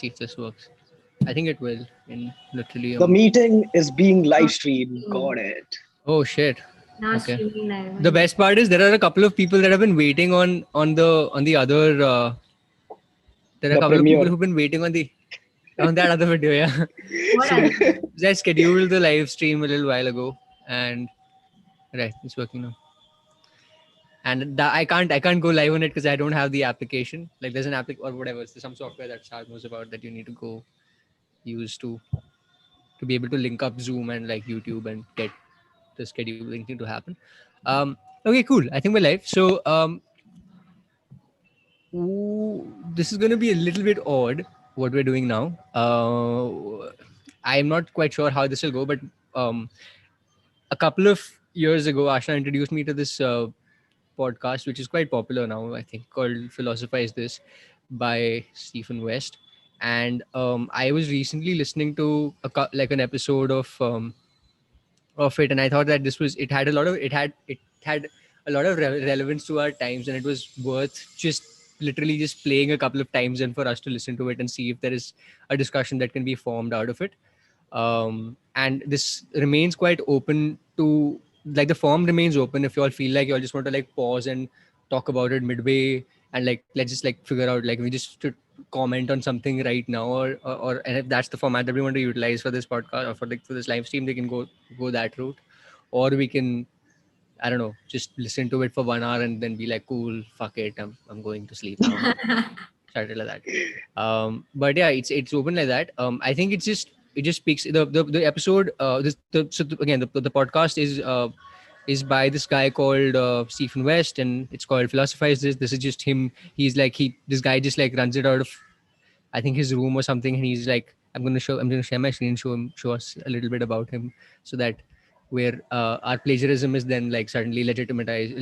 see if this works. I think it will in literally The meeting is being live streamed. Got it. Oh shit. Now Okay. streaming live. The best part is there are a couple of people that have been waiting on the other. There are a The couple of people premiere. who've been waiting on that other video. Yeah. What So else? I scheduled the live stream a little while ago, and right, it's working now. And I can't go live on it because I don't have the application. Like there's an or whatever. There's some software that Saarth knows about that you need to go use to be able to link up Zoom and like YouTube and get the scheduling thing to happen. Okay, cool. I think we're live. So this is going to be a little bit odd what we're doing now. I'm not quite sure how this will go, but a couple of years ago, Aashna introduced me to this podcast, which is quite popular now, I think, called Philosophize This by Stephen West. And I was recently listening to an episode of it, and I thought that it had a lot of relevance to our times, and it was worth just literally just playing a couple of times and for us to listen to it and see if there is a discussion that can be formed out of it. And this remains quite open to, like, the form remains open if you all feel like you all just want to like pause and talk about it midway, and like let's just like figure out, like, we just should comment on something right now, or and if that's the format that we want to utilize for this podcast or for this live stream, they can go that route, or we can, I don't know, just listen to it for 1 hour and then be like, cool, fuck it, I'm going to sleep now. Started like that. But yeah, it's open like that. I think it just speaks the episode. The podcast is by this guy called Stephen West, and it's called Philosophize This. This is just him. He's like this guy just like runs it out of, I think, his room or something, and he's like, I'm gonna share my screen, show us a little bit about him, so that where our plagiarism is then like suddenly legitimized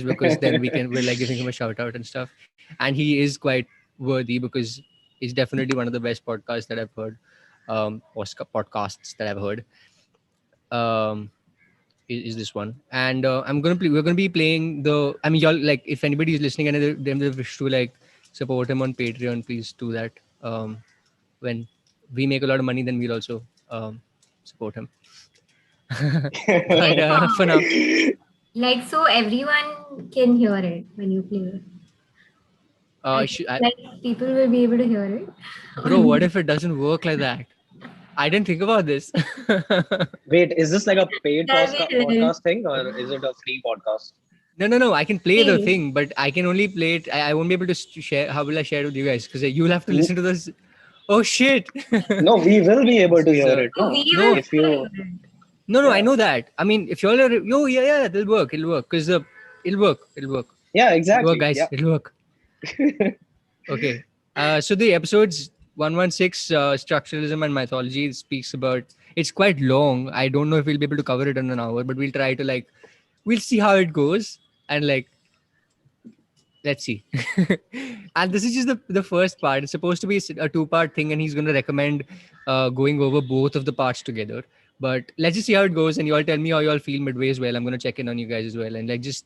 because then we're like giving him a shout out and stuff. And he is quite worthy because he's definitely one of the best podcasts that I've heard, podcasts that I've heard. Is this one, and we're gonna be playing y'all, like, if anybody is listening and they wish to like support him on Patreon, please do that. When we make a lot of money, then we'll also support him. But for now, like, so everyone can hear it when you play it. Like people will be able to hear it. Bro, what if it doesn't work like that? I didn't think about this. Wait, is this like a paid podcast thing, or is it a free podcast? No. I can play the thing, but I can only play it. I won't be able to share. How will I share it with you guys? Because you'll have to listen to this. Oh shit! No, we will be able to hear it. No, if you. No, I know that. I mean, if you all are, yeah, it'll work. Because it'll work. Yeah, exactly. It'll work, guys. Yeah. It'll work. Okay. So the episodes 116, Structuralism and Mythology, speaks about. It's quite long. I don't know if we'll be able to cover it in an hour, but we'll try to we'll see how it goes, and let's see. And this is just the first part. It's supposed to be a 2-part thing, and he's going to recommend going over both of the parts together. But let's just see how it goes, and you all tell me how you all feel midway as well. I'm going to check in on you guys as well, and I just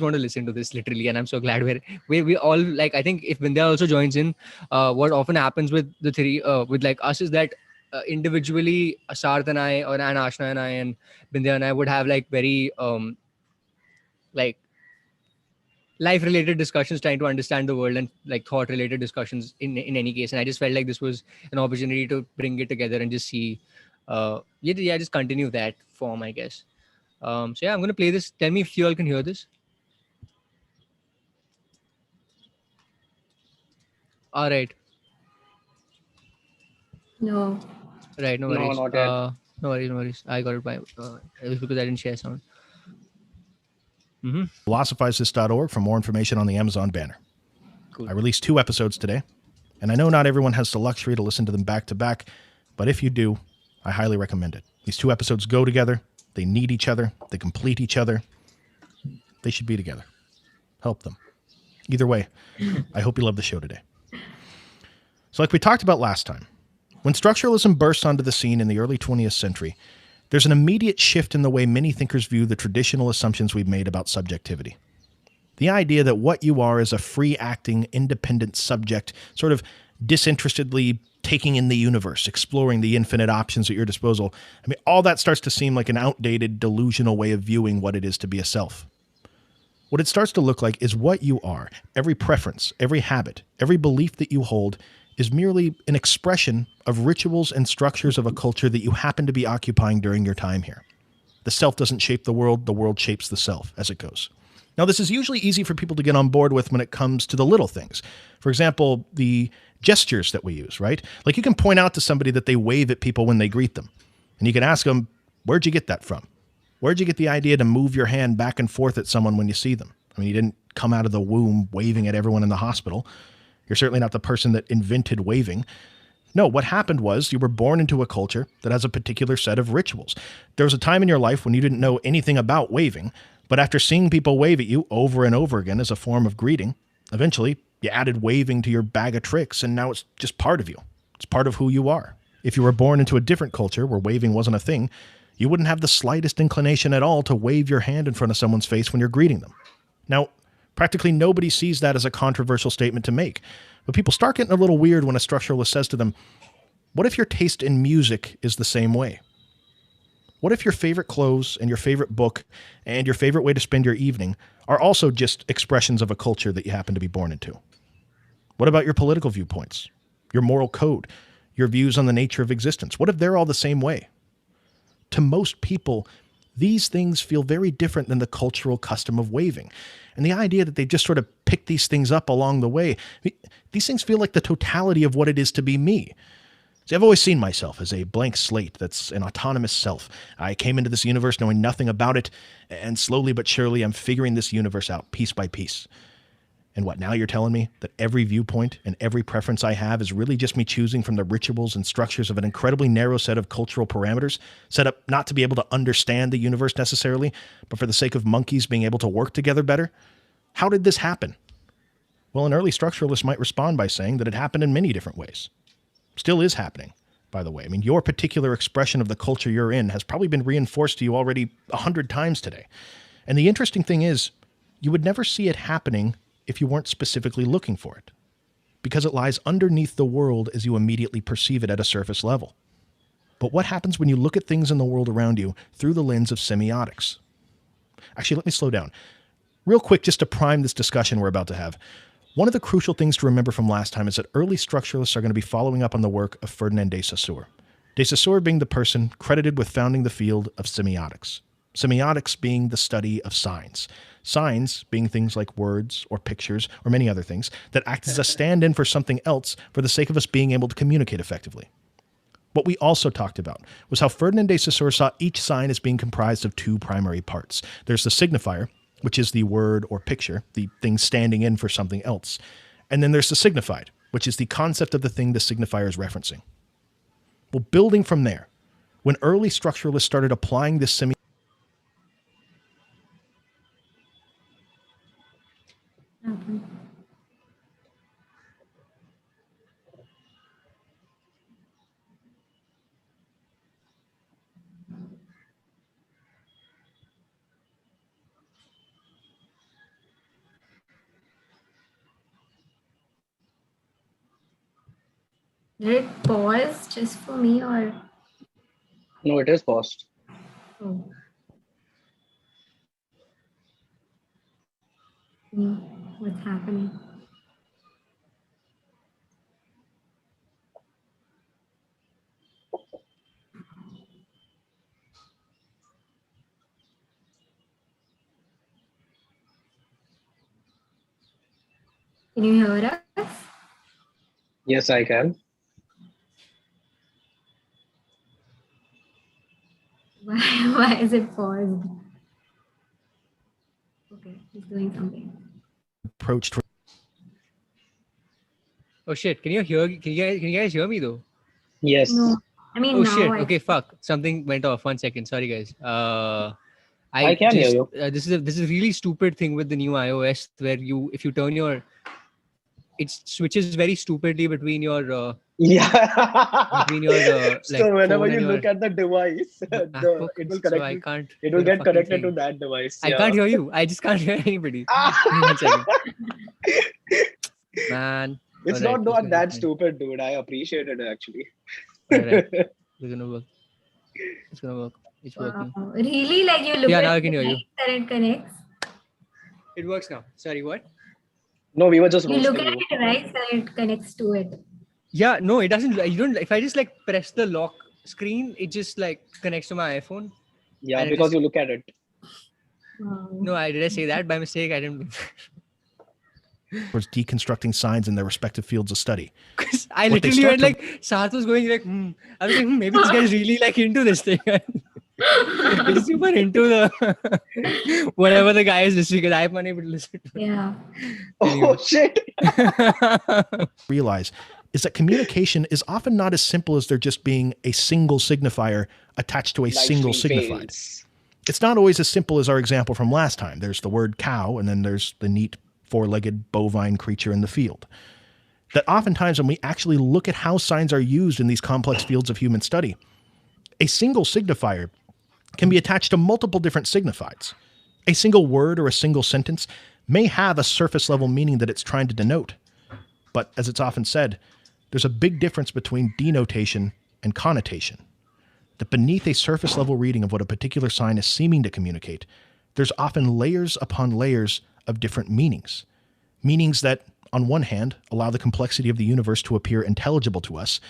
want to listen to this literally, and I'm so glad we all, like, I think if Bindya also joins in, what often happens with the three with like us is that individually Saarth and I, and Aashna and I and Bindya and I would have like very like life related discussions, trying to understand the world, and like thought related discussions in any case. And I just felt like this was an opportunity to bring it together and just see just continue that form, I guess. So yeah, I'm gonna play this. Tell me if you all can hear this. All right. No. Right, no worries. No, not yet. No worries. I got it by it was because I didn't share sound. Philosophizethis.org for more information on the Amazon banner. Cool. I released 2 episodes today, and I know not everyone has the luxury to listen to them back to back, but if you do, I highly recommend it. These 2 episodes go together. They need each other. They complete each other. They should be together. Help them. Either way, I hope you love the show today. So like we talked about last time, when structuralism burst onto the scene in the early 20th century, there's an immediate shift in the way many thinkers view the traditional assumptions we've made about subjectivity. The idea that what you are is a free-acting, independent subject sort of disinterestedly taking in the universe, exploring the infinite options at your disposal. I mean, all that starts to seem like an outdated, delusional way of viewing what it is to be a self. What it starts to look like is what you are. Every preference, every habit, every belief that you hold is merely an expression of rituals and structures of a culture that you happen to be occupying during your time here. The self doesn't shape the world shapes the self as it goes. Now, this is usually easy for people to get on board with when it comes to the little things. For example, the gestures that we use, right? Like you can point out to somebody that they wave at people when they greet them. And you can ask them, where'd you get that from? Where'd you get the idea to move your hand back and forth at someone when you see them? I mean, you didn't come out of the womb waving at everyone in the hospital. You're certainly not the person that invented waving. No, what happened was you were born into a culture that has a particular set of rituals. There was a time in your life when you didn't know anything about waving, but after seeing people wave at you over and over again as a form of greeting, eventually you added waving to your bag of tricks, and now it's just part of you. It's part of who you are. If you were born into a different culture where waving wasn't a thing, you wouldn't have the slightest inclination at all to wave your hand in front of someone's face when you're greeting them. Now, practically nobody sees that as a controversial statement to make, but people start getting a little weird when a structuralist says to them, what if your taste in music is the same way? What if your favorite clothes and your favorite book and your favorite way to spend your evening are also just expressions of a culture that you happen to be born into? What about your political viewpoints, your moral code, your views on the nature of existence? What if they're all the same way? To most people, these things feel very different than the cultural custom of waving. And the idea that they just sort of pick these things up along the way, these things feel like the totality of what it is to be me. See, I've always seen myself as a blank slate that's an autonomous self. I came into this universe knowing nothing about it, and slowly but surely I'm figuring this universe out piece by piece. And what, now you're telling me that every viewpoint and every preference I have is really just me choosing from the rituals and structures of an incredibly narrow set of cultural parameters, set up not to be able to understand the universe necessarily, but for the sake of monkeys being able to work together better? How did this happen? Well, an early structuralist might respond by saying that it happened in many different ways. Still is happening, by the way. I mean, your particular expression of the culture you're in has probably been reinforced to you already 100 times today. And the interesting thing is, you would never see it happening if you weren't specifically looking for it, because it lies underneath the world as you immediately perceive it at a surface level. But what happens when you look at things in the world around you through the lens of semiotics? Actually, let me slow down. Real quick, just to prime this discussion we're about to have. One of the crucial things to remember from last time is that early structuralists are going to be following up on the work of Ferdinand de Saussure. De Saussure being the person credited with founding the field of semiotics. Semiotics being the study of signs. Signs being things like words or pictures or many other things that act as a stand-in for something else for the sake of us being able to communicate effectively. What we also talked about was how Ferdinand de Saussure saw each sign as being comprised of two primary parts. There's the signifier, which is the word or picture, the thing standing in for something else. And then there's the signified, which is the concept of the thing the signifier is referencing. Well, building from there, when early structuralists started applying this Did it pause just for me or? No, it is paused. Oh. What's happening? Can you hear us? Yes, I can. Why is it paused? Okay, he's doing something. approach to... Oh shit! Can you guys hear me though? Yes. No, I mean Oh now. shit! Okay, fuck. Something went off. 1 second. Sorry, guys. I can hear you. This is a really stupid thing with the new iOS where if you turn your, it switches very stupidly between your Yeah. like So whenever phone you and look your at the device, MacBook. it will So connect. I can't. It will hear a get fucking connected to thing. that device. I can't hear you. I just can't hear anybody. 1 second. Man. It's Alright, not that stupid, dude. I appreciate it actually. Alright, it's gonna work. It's gonna work. It's working. Really? Like you look Yeah, at now I can hear you. and it connects? It works now. Sorry, what? No, we were just You look roasting at you. it, right? So it connects to it. Yeah, no, it doesn't. You don't. If I just like press the lock screen, it just like connects to my iPhone. Yeah, And it because just- you look at it. Wow. No, did I say that by mistake? I didn't. Towards deconstructing signs in their respective fields of study. Because I What they literally went start like, Saarth was going like, I was like, maybe this guy's really like into this thing. He's super into the whatever the guy is listening. Because I'm unable to listen to. Yeah. Oh shit! Realize is that communication is often not as simple as there just being a single signifier attached to a single signified. It's not always as simple as our example from last time. There's the word cow, and then there's the neat four-legged bovine creature in the field. That oftentimes when we actually look at how signs are used in these complex fields of human study, a single signifier can be attached to multiple different signifieds. A single word or a single sentence may have a surface level meaning that it's trying to denote. But as it's often said, there's a big difference between denotation and connotation. That beneath a surface level reading of what a particular sign is seeming to communicate, there's often layers upon layers of different meanings. Meanings that, on one hand, allow the complexity of the universe to appear intelligible to us,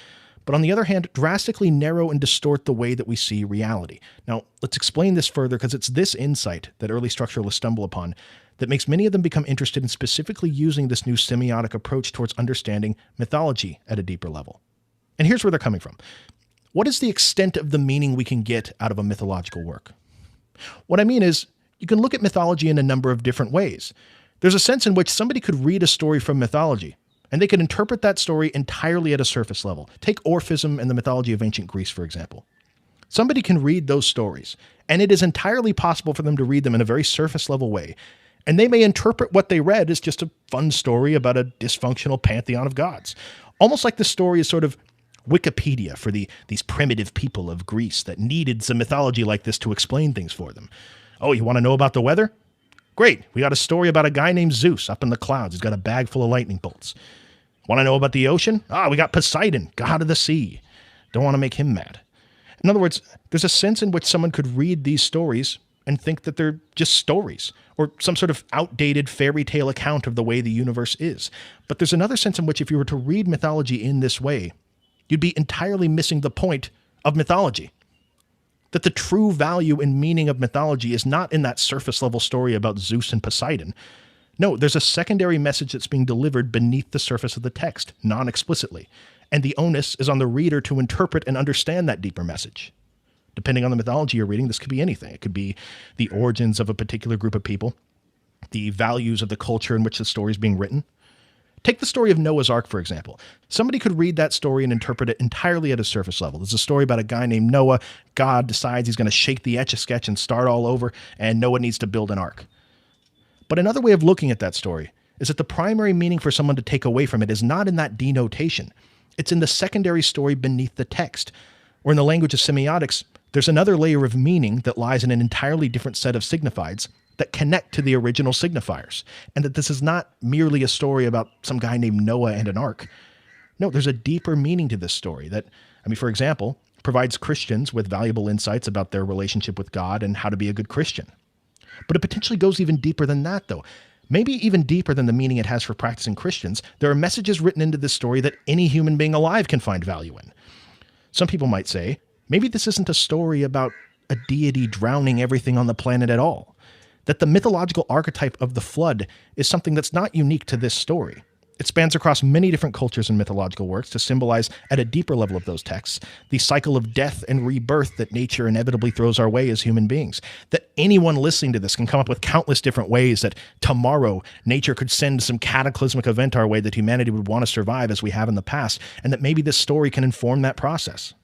but on the other hand, drastically narrow and distort the way that we see reality. Now, let's explain this further because it's this insight that early structuralists stumble upon that makes many of them become interested in specifically using this new semiotic approach towards understanding mythology at a deeper level. And here's where they're coming from. What is the extent of the meaning we can get out of a mythological work? What I mean is, you can look at mythology in a number of different ways. There's a sense in which somebody could read a story from mythology, and they could interpret that story entirely at a surface level. Take Orphism and the mythology of ancient Greece, for example. Somebody can read those stories, and it is entirely possible for them to read them in a very surface level way. And they may interpret what they read as just a fun story about a dysfunctional pantheon of gods. Almost like the story is sort of Wikipedia for these primitive people of Greece that needed some mythology like this to explain things for them. Oh, you want to know about the weather? Great. We got a story about a guy named Zeus up in the clouds. He's got a bag full of lightning bolts. Want to know about the ocean? We got Poseidon, god of the sea. Don't want to make him mad. In other words, there's a sense in which someone could read these stories and think that they're just stories or some sort of outdated fairy tale account of the way the universe is. But there's another sense in which if you were to read mythology in this way, you'd be entirely missing the point of mythology. That the true value and meaning of mythology is not in that surface level story about Zeus and Poseidon. No, there's a secondary message that's being delivered beneath the surface of the text, non-explicitly. And the onus is on the reader to interpret and understand that deeper message. Depending on the mythology you're reading, this could be anything. It could be the origins of a particular group of people, the values of the culture in which the story is being written. Take the story of Noah's Ark, for example. Somebody could read that story and interpret it entirely at a surface level. There's a story about a guy named Noah. God decides he's going to shake the Etch-a-Sketch and start all over, and Noah needs to build an ark. But another way of looking at that story is that the primary meaning for someone to take away from it is not in that denotation. It's in the secondary story beneath the text. Or in the language of semiotics, there's another layer of meaning that lies in an entirely different set of signifieds that connect to the original signifiers, and that this is not merely a story about some guy named Noah and an ark. No, there's a deeper meaning to this story that, for example, provides Christians with valuable insights about their relationship with God and how to be a good Christian. But it potentially goes even deeper than that, though. Maybe even deeper than the meaning it has for practicing Christians. There are messages written into this story that any human being alive can find value in. Some people might say, maybe this isn't a story about a deity drowning everything on the planet at all. That the mythological archetype of the flood is something that's not unique to this story. It spans across many different cultures and mythological works to symbolize, at a deeper level of those texts, the cycle of death and rebirth that nature inevitably throws our way as human beings. That anyone listening to this can come up with countless different ways that tomorrow nature could send some cataclysmic event our way that humanity would want to survive as we have in the past, and that maybe this story can inform that process.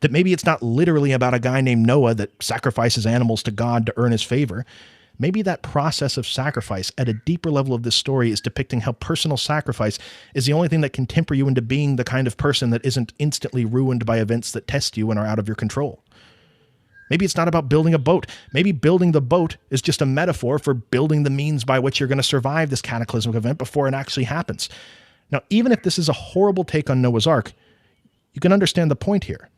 That maybe it's not literally about a guy named Noah that sacrifices animals to God to earn his favor. Maybe that process of sacrifice at a deeper level of this story is depicting how personal sacrifice is the only thing that can temper you into being the kind of person that isn't instantly ruined by events that test you and are out of your control. Maybe it's not about building a boat. Maybe building the boat is just a metaphor for building the means by which you're going to survive this cataclysmic event before it actually happens. Now, even if this is a horrible take on Noah's Ark, you can understand the point here.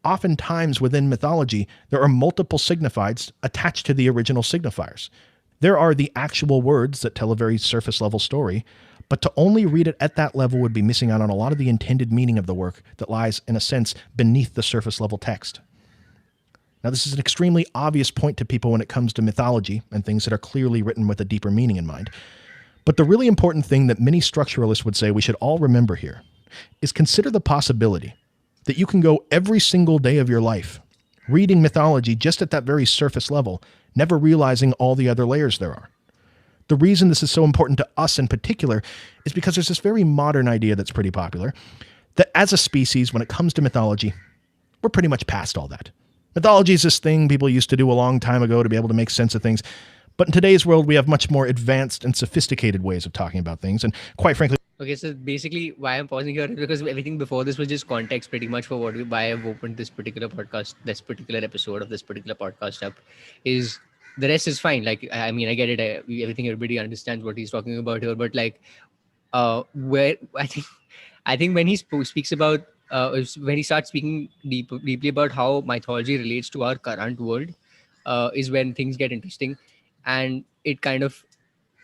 Oftentimes within mythology, there are multiple signifieds attached to the original signifiers. There are the actual words that tell a very surface level story, but to only read it at that level would be missing out on a lot of the intended meaning of the work that lies, in a sense, beneath the surface level text. Now, this is an extremely obvious point to people when it comes to mythology and things that are clearly written with a deeper meaning in mind. But the really important thing that many structuralists would say we should all remember here is consider the possibility that you can go every single day of your life reading mythology just at that very surface level, never realizing all the other layers there are. The reason this is so important to us in particular is because there's this very modern idea that's pretty popular, that as a species, when it comes to mythology, we're pretty much past all that. Mythology is this thing people used to do a long time ago to be able to make sense of things. But in today's world, we have much more advanced and sophisticated ways of talking about things. And quite frankly... Okay, so basically why I'm pausing here is because everything before this was just context pretty much for why I've opened this particular podcast, this particular episode of this particular podcast up. Is the rest is fine. Like, I mean, I get it. Everything, everybody understands what he's talking about here. But like, where I think when he speaks about, when he starts speaking deeply about how mythology relates to our current world, is when things get interesting. And it kind of,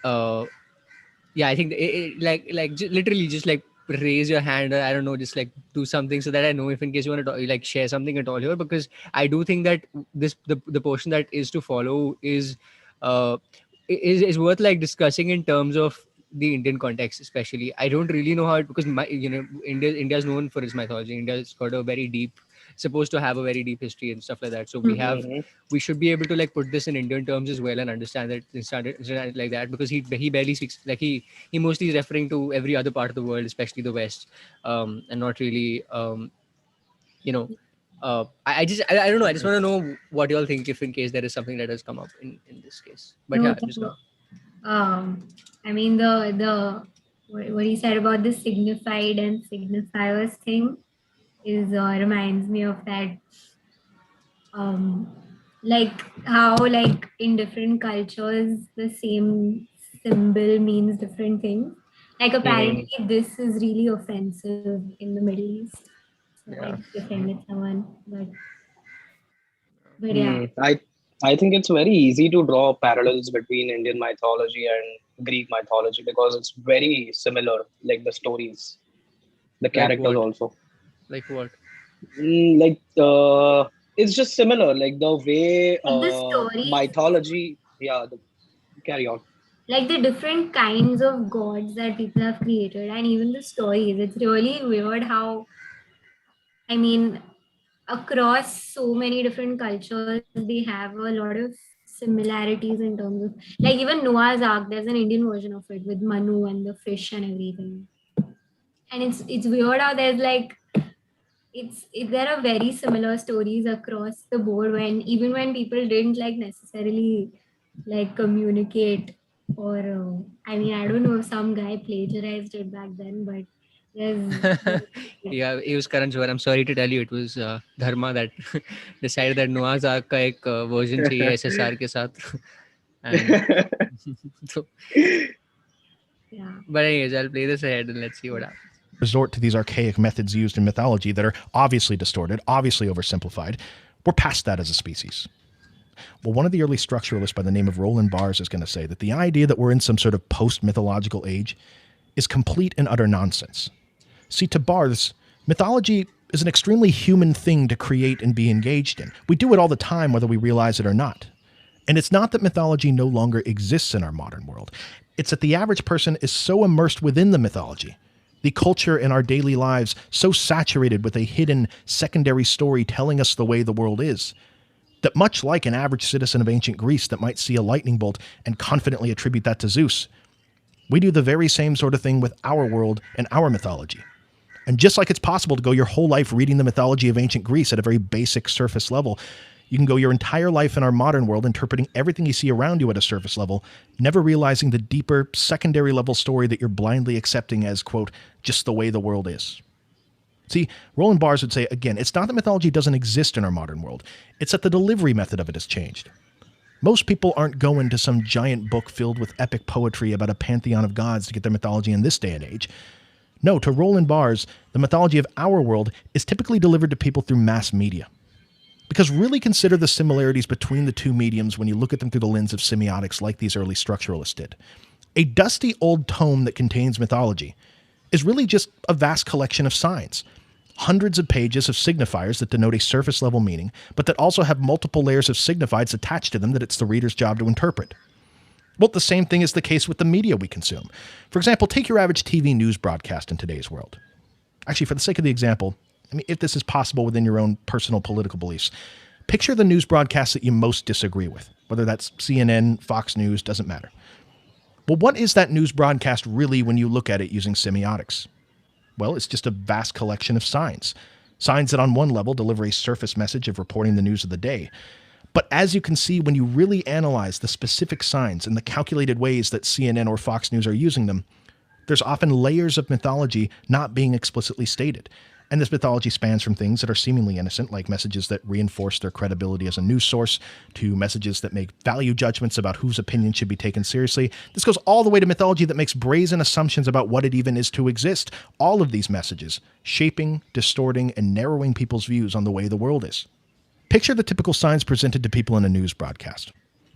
I think literally just like raise your hand, or I don't know, just like do something so that I know if in case you want to like share something at all here, because I do think that the portion that is to follow is worth like discussing in terms of the Indian context, especially. I don't really know how it, because India's known for its mythology. India's got a very deep, supposed to have a very deep history and stuff like that. So we should be able to like put this in Indian terms as well and understand it like that, because he barely speaks, like he mostly is referring to every other part of the world, especially the West, and not really I don't know. I just want to know what you all think, if in case there is something that has come up in this case. But no, I mean the what he said about the signified and signifiers thing is reminds me of that, like how like in different cultures the same symbol means different things. Like apparently this is really offensive in the Middle East. So I just offended someone, but yeah. I think it's very easy to draw parallels between Indian mythology and Greek mythology because it's very similar, like the stories, the characters also. Like what? It's just similar, like the way the stories, mythology. Carry on. Like the different kinds of gods that people have created, and even the stories. It's really weird how, I mean, across so many different cultures, they have a lot of similarities in terms of, like even Noah's Ark, there's an Indian version of it with Manu and the fish and everything. And it's weird how there's like, there are very similar stories across the board, when even when people didn't like necessarily like communicate, or I mean, I don't know if some guy plagiarized it back then, but yeah, it was Karan Johar. I'm sorry to tell you, it was Dharma that decided that Noah's Ark का एक version चाहिए SSR के साथ. So, but anyways, I'll play this ahead and let's see what happens. Resort to these archaic methods used in mythology that are obviously distorted, obviously oversimplified. We're past that as a species. Well, one of the early structuralists by the name of Roland Barthes is going to say that the idea that we're in some sort of post-mythological age is complete and utter nonsense. See, to Barthes, mythology is an extremely human thing to create and be engaged in. We do it all the time, whether we realize it or not. And it's not that mythology no longer exists in our modern world. It's that the average person is so immersed within the mythology, the culture in our daily lives so saturated with a hidden secondary story telling us the way the world is, that much like an average citizen of ancient Greece that might see a lightning bolt and confidently attribute that to Zeus, we do the very same sort of thing with our world and our mythology. And just like it's possible to go your whole life reading the mythology of ancient Greece at a very basic surface level, you can go your entire life in our modern world interpreting everything you see around you at a surface level, never realizing the deeper, secondary level story that you're blindly accepting as, quote, just the way the world is. See, Roland Barthes would say, again, it's not that mythology doesn't exist in our modern world. It's that the delivery method of it has changed. Most people aren't going to some giant book filled with epic poetry about a pantheon of gods to get their mythology in this day and age. No, to Roland Barthes, the mythology of our world is typically delivered to people through mass media. Because really consider the similarities between the two mediums when you look at them through the lens of semiotics like these early structuralists did. A dusty old tome that contains mythology is really just a vast collection of signs. Hundreds of pages of signifiers that denote a surface level meaning, but that also have multiple layers of signifieds attached to them that it's the reader's job to interpret. Well, the same thing is the case with the media we consume. For example, take your average TV news broadcast in today's world. Actually, for the sake of the example, I mean, if this is possible within your own personal political beliefs, picture the news broadcasts that you most disagree with, whether that's CNN, Fox News, doesn't matter. Well, what is that news broadcast really when you look at it using semiotics? Well, it's just a vast collection of signs. Signs that on one level deliver a surface message of reporting the news of the day. But as you can see, when you really analyze the specific signs and the calculated ways that CNN or Fox News are using them, there's often layers of mythology not being explicitly stated. And this mythology spans from things that are seemingly innocent, like messages that reinforce their credibility as a news source, to messages that make value judgments about whose opinion should be taken seriously. This goes all the way to mythology that makes brazen assumptions about what it even is to exist. All of these messages shaping, distorting, and narrowing people's views on the way the world is. Picture the typical signs presented to people in a news broadcast.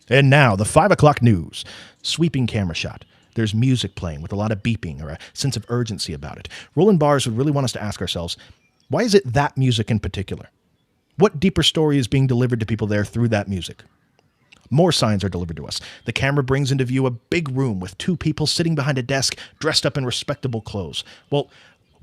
And now, the 5 o'clock news. Sweeping camera shot. There's music playing with a lot of beeping or a sense of urgency about it. Roland Barthes would really want us to ask ourselves, why is it that music in particular? What deeper story is being delivered to people there through that music? More signs are delivered to us. The camera brings into view a big room with 2 people sitting behind a desk dressed up in respectable clothes. Well,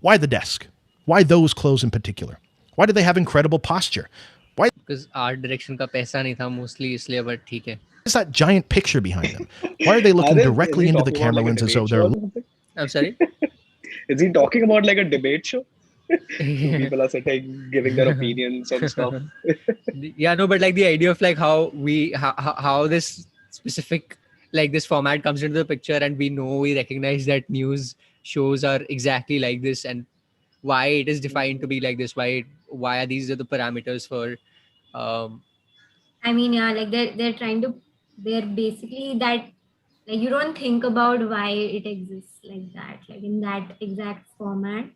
why the desk? Why those clothes in particular? Why do they have incredible posture? Why Because art direction का पैसा नहीं था mostly इसलिए, but ठीक है. is that giant picture behind them? Why are they looking Is directly he into the talking about camera like a lens as debate though show they're... or something? I'm sorry. Is he talking about like a debate show? Two people are sitting, giving their opinions on stuff. Yeah, no, but like the idea of like how this specific, like this format comes into the picture, and we recognize that news shows are exactly like this, and why it is defined to be like this. Why are these are the parameters for I mean, yeah, like they're basically that, like you don't think about why it exists like that, like in that exact format,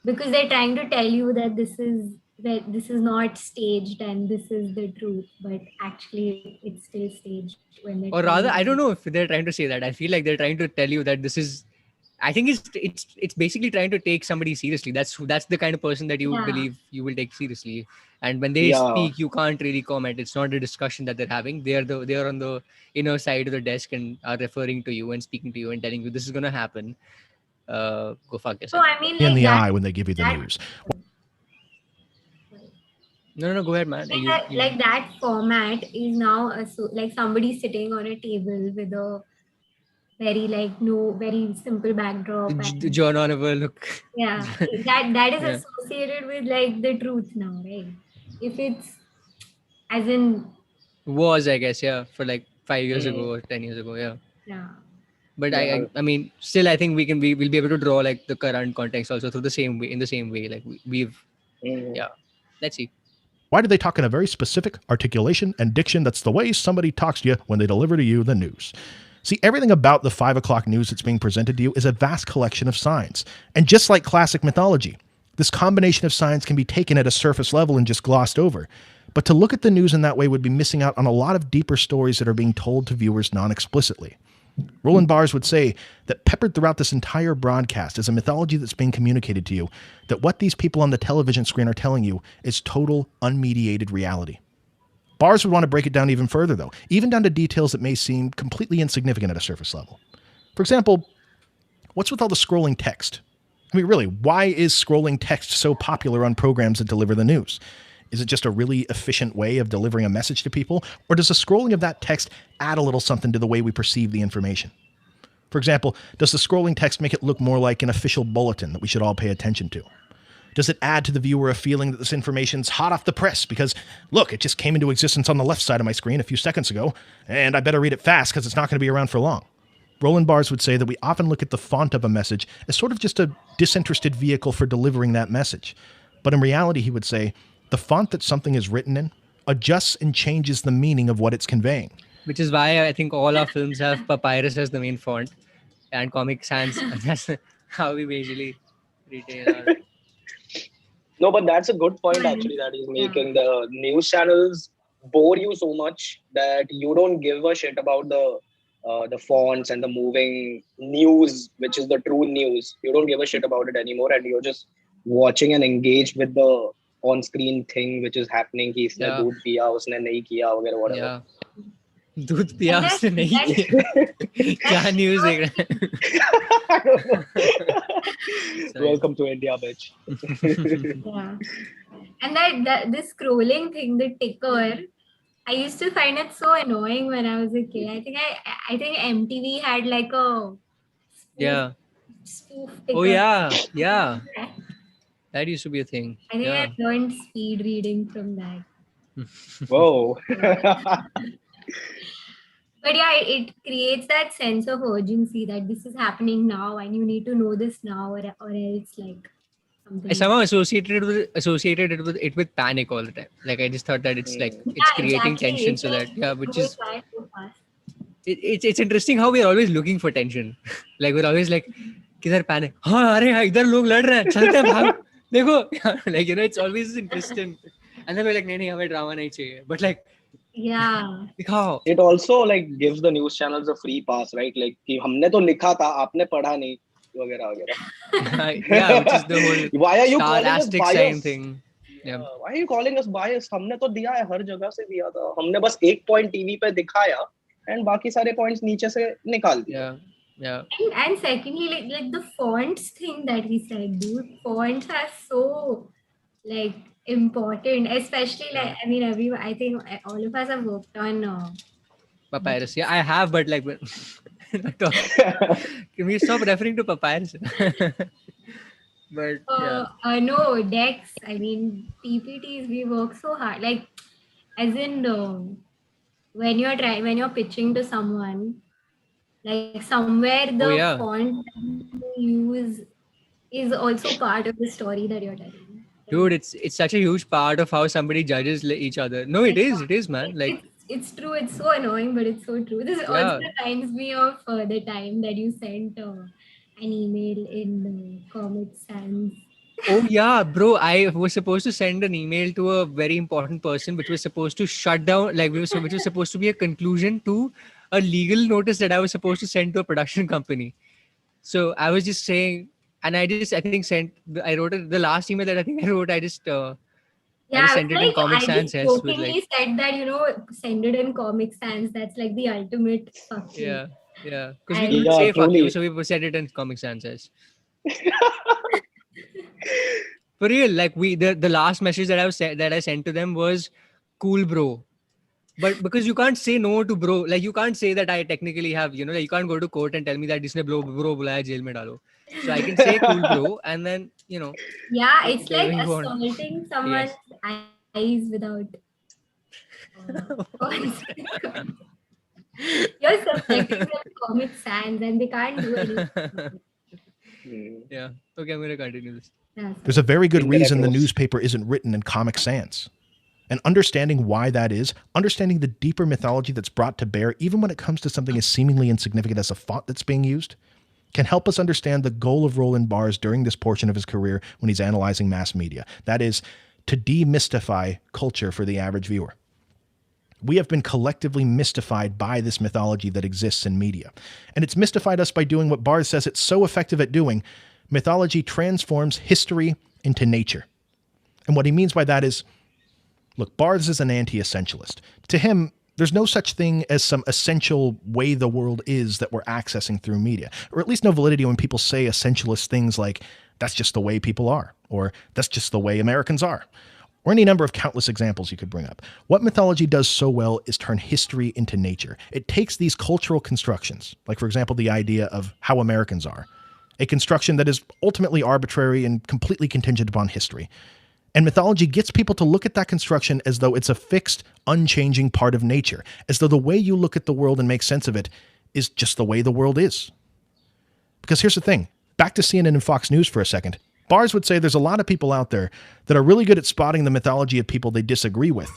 because they're trying to tell you that this is not staged and this is the truth, but actually it's still staged when they're or telling rather, you. I don't know if they're trying to say that. I feel like they're trying to tell you that this is. I think it's basically trying to take somebody seriously. That's the kind of person that you Yeah. believe you will take seriously. And when they Yeah. speak, you can't really comment. It's not a discussion that they're having. They're on the inner side of the desk and are referring to you and speaking to you and telling you this is gonna happen. Go fuck So yourself. I mean, in like the that, eye when they give you the that news. No, go ahead, man. like that format is now like somebody sitting on a table with a very very simple backdrop, and John Oliver, look. yeah, that is Yeah. associated with like the truth now, right? If it's as in, Was, I guess, yeah, for like 5 years Mm. ago or 10 years ago, yeah. yeah. But Yeah. I mean, still, I think we'll be able to draw like the current context also through the same way, in the same way. Like we've, Mm. yeah. Let's see. Why do they talk in a very specific articulation and diction that's the way somebody talks to you when they deliver to you the news? See, everything about the 5 o'clock news that's being presented to you is a vast collection of signs. And just like classic mythology, this combination of signs can be taken at a surface level and just glossed over. But to look at the news in that way would be missing out on a lot of deeper stories that are being told to viewers non-explicitly. Roland Barthes would say that peppered throughout this entire broadcast is a mythology that's being communicated to you, that what these people on the television screen are telling you is total, unmediated reality. Barthes would want to break it down even further, though, even down to details that may seem completely insignificant at a surface level. For example, what's with all the scrolling text? I mean, really, why is scrolling text so popular on programs that deliver the news? Is it just a really efficient way of delivering a message to people? Or does the scrolling of that text add a little something to the way we perceive the information? For example, does the scrolling text make it look more like an official bulletin that we should all pay attention to? Does it add to the viewer a feeling that this information's hot off the press because, look, it just came into existence on the left side of my screen a few seconds ago, and I better read it fast because it's not going to be around for long? Roland Barthes would say that we often look at the font of a message as sort of just a disinterested vehicle for delivering that message. But in reality, he would say, the font that something is written in adjusts and changes the meaning of what it's conveying. Which is why I think all our films have papyrus as the main font, and Comic Sans. That's how we basically Retail. No, but that's a good point Right. actually that he's Yeah. making. The news channels bore you so much that you don't give a shit about the fonts and the moving news, which is the true news. You don't give a shit about it anymore, and you're just watching and engaged with the on-screen thing which is happening. कि इसने Yeah. दूध पिया, उसने नहीं किया, वगैरह whatever. Yeah. दूध पिया And उसने नहीं that- किया क्या न्यूज़ देख रहा है I don't know. Sorry. Welcome to India, bitch. Yeah. And that this scrolling thing, the ticker, I used to find it so annoying when I was a kid. I think MTV had like a Yeah. spoof ticker. Oh yeah. Yeah. That used to be a thing. I think Yeah. I learned speed reading from that. Whoa. But yeah, it creates that sense of urgency that this is happening now and you need to know this now, or else like something. I somehow associated it with panic all the time. Like I just thought that it's like it's creating exactly. tension, It's so like, that yeah, which go is by so fast. it's interesting how we're always looking for tension. Like we're always like, किधर panic? हाँ अरे हाँ इधर लोग लड़ रहे हैं चलते हैं भाग देखो like it's always interesting. And then we're like नहीं हमें drama नहीं चाहिए. But like Yeah. दिखाओ. It also like gives the news channels a free pass, right? Like कि हमने तो लिखा था, आपने पढ़ा नहीं, वगैरह वगैरह. Yeah, which is the whole Why are you calling us star asterisk sign biased? thing. Yeah. Why are you calling us biased? हमने तो दिया है, हर जगह से दिया था. हमने बस एक point TV पे दिखाया and बाकी सारे points नीचे से निकाल दिए. Yeah. Yeah. And secondly, like the fonts thing that he said, dude, fonts are so like important, especially like I mean I think all of us have worked on Papyrus. Yeah, I have, but like can we stop referring to papyrus? But yeah. no decks. I mean PPTs. We work so hard, like as in when you're pitching to someone, like somewhere the yeah. font you use is also part of the story that you're telling. Dude, it's such a huge part of how somebody judges each other. No, it is, man. Like it's true. It's so annoying, but it's so true. This also reminds me of the time that you sent an email in Comic Sans. Oh yeah, bro! I was supposed to send an email to a very important person, which was supposed to shut down, like which was supposed to be a conclusion to a legal notice that I was supposed to send to a production company. So I was just saying, and I wrote it, the last email that I think I wrote. I just sent it in Comic Sans. I jokingly said that send it in Comic Sans. That's like the ultimate fuck you. Yeah. Because we couldn't say fuck you, so we said it in Comic Sans. For real, like the last message that I sent to them was cool, bro. But because you can't say no to bro, like you can't say that I technically have, like you can't go to court and tell me that इसने bro बुलाया jail में डालो. So I can say cool bro, and then Yeah, it's like assaulting someone's eyes without. You're subjecting them to Comic Sans, and they can't do anything. Yeah. Okay, I'm going to continue this. There's a very good reason the newspaper isn't written in Comic Sans. And understanding why that is, understanding the deeper mythology that's brought to bear, even when it comes to something as seemingly insignificant as a font that's being used, can help us understand the goal of Roland Barthes during this portion of his career when he's analyzing mass media. That is, to demystify culture for the average viewer. We have been collectively mystified by this mythology that exists in media. And it's mystified us by doing what Barthes says it's so effective at doing. Mythology transforms history into nature. And what he means by that is, look, Barthes is an anti-essentialist. To him, there's no such thing as some essential way the world is that we're accessing through media, or at least no validity when people say essentialist things like, that's just the way people are, or that's just the way Americans are, or any number of countless examples you could bring up. What mythology does so well is turn history into nature. It takes these cultural constructions, like, for example, the idea of how Americans are, a construction that is ultimately arbitrary and completely contingent upon history. And mythology gets people to look at that construction as though it's a fixed, unchanging part of nature, as though the way you look at the world and make sense of it is just the way the world is. Because here's the thing, back to CNN and Fox News for a second. Barthes would say there's a lot of people out there that are really good at spotting the mythology of people they disagree with.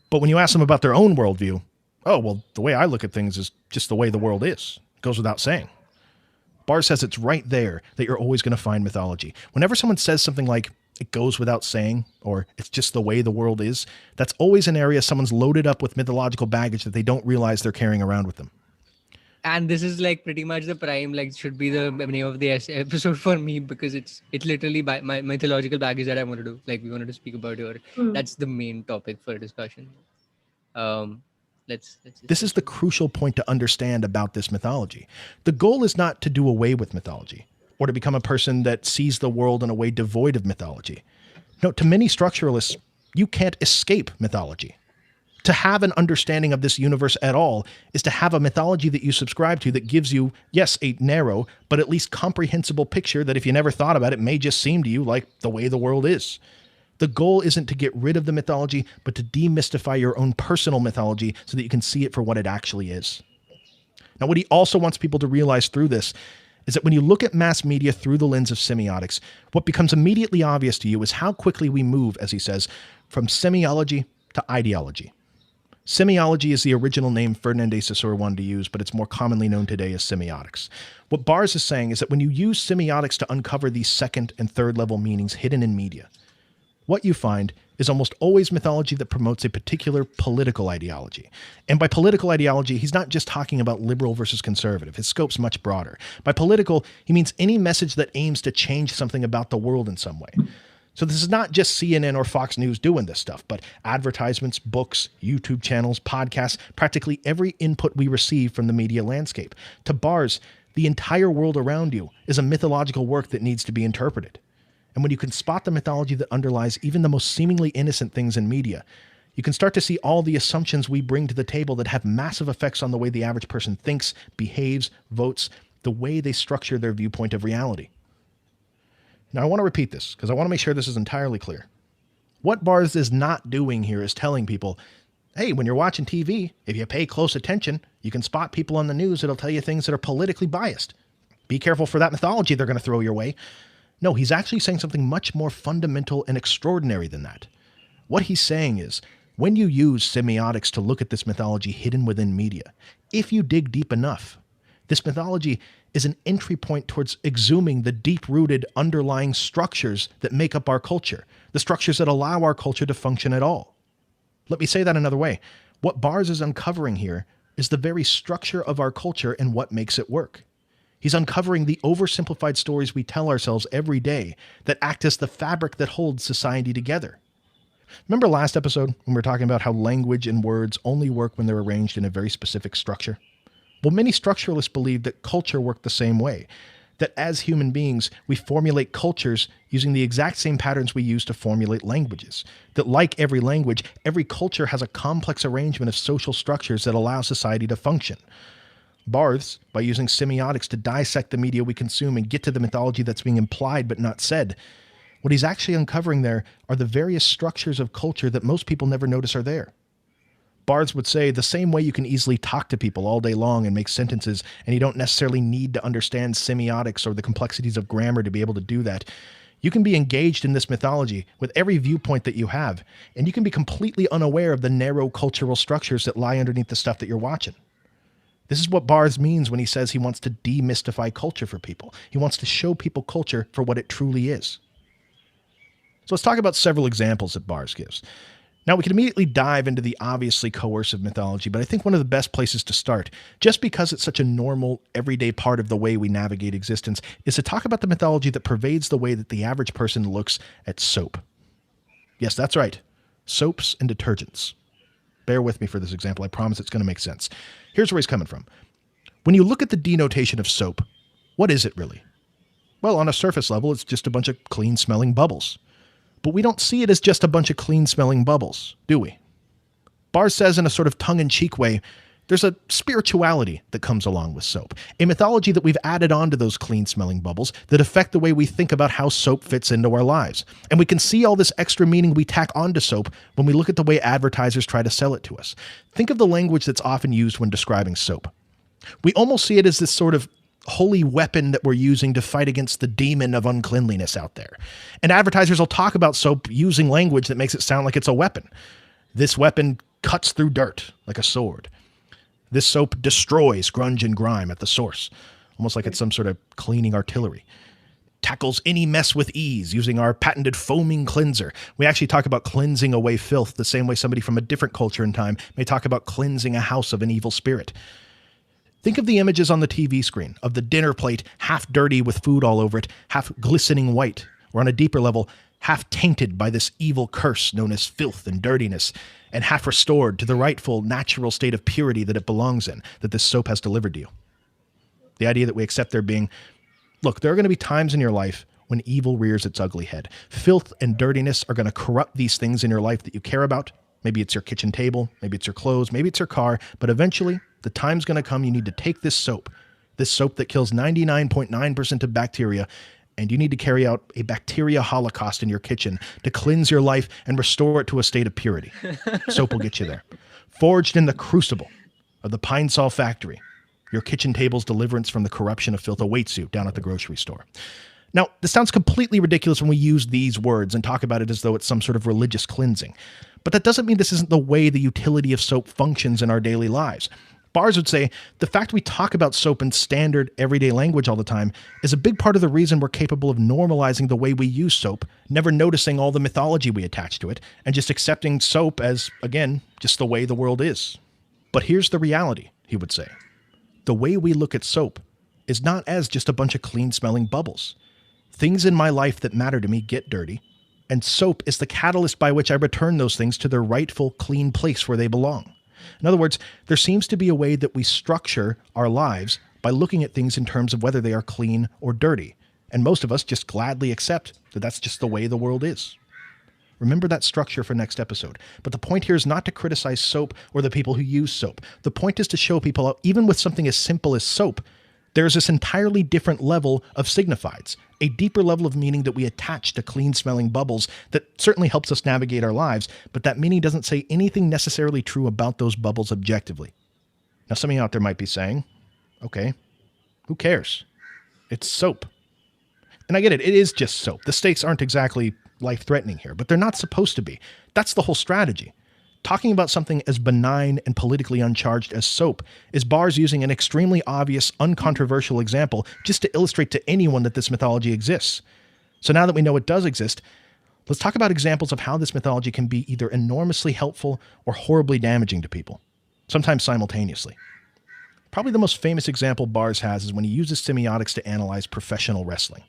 But when you ask them about their own worldview, oh, well, the way I look at things is just the way the world is. It goes without saying. Barr says it's right there that you're always going to find mythology. Whenever someone says something like, it goes without saying, or it's just the way the world is, that's always an area someone's loaded up with mythological baggage that they don't realize they're carrying around with them. And this is like pretty much the prime, like should be the name of the episode for me, because it's literally my mythological baggage that I wanted to, like, we wanted to speak about here. That's the main topic for discussion. This is the crucial point to understand about this mythology. The goal is not to do away with mythology or to become a person that sees the world in a way devoid of mythology. No, to many structuralists, you can't escape mythology. To have an understanding of this universe at all is to have a mythology that you subscribe to that gives you, yes, a narrow, but at least comprehensible picture that if you never thought about it, may just seem to you like the way the world is. The goal isn't to get rid of the mythology, but to demystify your own personal mythology so that you can see it for what it actually is. Now, what he also wants people to realize through this is that when you look at mass media through the lens of semiotics, what becomes immediately obvious to you is how quickly we move, as he says, from semiology to ideology. Semiology is the original name Ferdinand de Saussure wanted to use, but it's more commonly known today as semiotics. What Bars is saying is that when you use semiotics to uncover these second and third level meanings hidden in media, what you find is almost always mythology that promotes a particular political ideology. And by political ideology, he's not just talking about liberal versus conservative. His scope's much broader. By political, he means any message that aims to change something about the world in some way. So this is not just CNN or Fox News doing this stuff, but advertisements, books, YouTube channels, podcasts, practically every input we receive from the media landscape. To Bars, the entire world around you is a mythological work that needs to be interpreted. And when you can spot the mythology that underlies even the most seemingly innocent things in media, you can start to see all the assumptions we bring to the table that have massive effects on the way the average person thinks, behaves, votes, the way they structure their viewpoint of reality. Now, I want to repeat this because I want to make sure this is entirely clear. What Bars is not doing here is telling people, hey, when you're watching TV, if you pay close attention, you can spot people on the news that'll tell you things that are politically biased. Be careful for that mythology they're going to throw your way. No, he's actually saying something much more fundamental and extraordinary than that. What he's saying is, when you use semiotics to look at this mythology hidden within media, if you dig deep enough, this mythology is an entry point towards exhuming the deep-rooted underlying structures that make up our culture, the structures that allow our culture to function at all. Let me say that another way. What Bars is uncovering here is the very structure of our culture and what makes it work. He's uncovering the oversimplified stories we tell ourselves every day that act as the fabric that holds society together. Remember last episode when we were talking about how language and words only work when they're arranged in a very specific structure? Well, many structuralists believe that culture worked the same way, that as human beings, we formulate cultures using the exact same patterns we use to formulate languages, that like every language, every culture has a complex arrangement of social structures that allow society to function. Barthes, by using semiotics to dissect the media we consume and get to the mythology that's being implied but not said, what he's actually uncovering there are the various structures of culture that most people never notice are there. Barthes would say the same way you can easily talk to people all day long and make sentences, and you don't necessarily need to understand semiotics or the complexities of grammar to be able to do that, you can be engaged in this mythology with every viewpoint that you have, and you can be completely unaware of the narrow cultural structures that lie underneath the stuff that you're watching. This is what Barthes means when he says he wants to demystify culture for people. He wants to show people culture for what it truly is. So let's talk about several examples that Barthes gives. Now, we can immediately dive into the obviously coercive mythology, but I think one of the best places to start, just because it's such a normal, everyday part of the way we navigate existence, is to talk about the mythology that pervades the way that the average person looks at soap. Yes, that's right. Soaps and detergents. Bear with me for this example. I promise it's going to make sense. Here's where he's coming from. When you look at the denotation of soap, what is it really? Well, on a surface level, it's just a bunch of clean-smelling bubbles. But we don't see it as just a bunch of clean-smelling bubbles, do we? Barthes says in a sort of tongue-in-cheek way, there's a spirituality that comes along with soap, a mythology that we've added onto those clean-smelling bubbles that affect the way we think about how soap fits into our lives. And we can see all this extra meaning we tack onto soap when we look at the way advertisers try to sell it to us. Think of the language that's often used when describing soap. We almost see it as this sort of holy weapon that we're using to fight against the demon of uncleanliness out there. And advertisers will talk about soap using language that makes it sound like it's a weapon. This weapon cuts through dirt like a sword. This soap destroys grunge and grime at the source. almost like it's some sort of cleaning artillery. Tackles any mess with ease using our patented foaming cleanser. We actually talk about cleansing away filth the same way somebody from a different culture and time may talk about cleansing a house of an evil spirit. Think of the images on the TV screen of the dinner plate half dirty with food all over it, half glistening white, or on a deeper level, half tainted by this evil curse known as filth and dirtiness, and half restored to the rightful, natural state of purity that it belongs in, that this soap has delivered to you. The idea that we accept there being, look, there are going to be times in your life when evil rears its ugly head. Filth and dirtiness are going to corrupt these things in your life that you care about. Maybe it's your kitchen table, maybe it's your clothes, maybe it's your car, but eventually the time's going to come you need to take this soap that kills 99.9% of bacteria, and you need to carry out a bacteria holocaust in your kitchen to cleanse your life and restore it to a state of purity. Soap will get you there. Forged in the crucible of the Pine Sol factory, your kitchen table's deliverance from the corruption of filth awaits you down at the grocery store. Now, this sounds completely ridiculous when we use these words and talk about it as though it's some sort of religious cleansing. But that doesn't mean this isn't the way the utility of soap functions in our daily lives. Bars would say the fact we talk about soap in standard everyday language all the time is a big part of the reason we're capable of normalizing the way we use soap, never noticing all the mythology we attach to it, and just accepting soap as, again, just the way the world is. But here's the reality, he would say. The way we look at soap is not as just a bunch of clean-smelling bubbles. Things in my life that matter to me get dirty, and soap is the catalyst by which I return those things to their rightful, clean place where they belong. In other words, there seems to be a way that we structure our lives by looking at things in terms of whether they are clean or dirty, and most of us just gladly accept that that's just the way the world is. Remember that structure for next episode. But the point here is not to criticize soap or the people who use soap. The point is to show people how even with something as simple as soap, there's this entirely different level of signifieds, a deeper level of meaning that we attach to clean-smelling bubbles that certainly helps us navigate our lives, but that meaning doesn't say anything necessarily true about those bubbles objectively. Now, some of you out there might be saying, okay, who cares? It's soap. And I get it, it is just soap. The stakes aren't exactly life-threatening here, but they're not supposed to be. That's the whole strategy. Talking about something as benign and politically uncharged as soap is Bars using an extremely obvious, uncontroversial example just to illustrate to anyone that this mythology exists. So now that we know it does exist, let's talk about examples of how this mythology can be either enormously helpful or horribly damaging to people, sometimes simultaneously. Probably the most famous example Bars has is when he uses semiotics to analyze professional wrestling.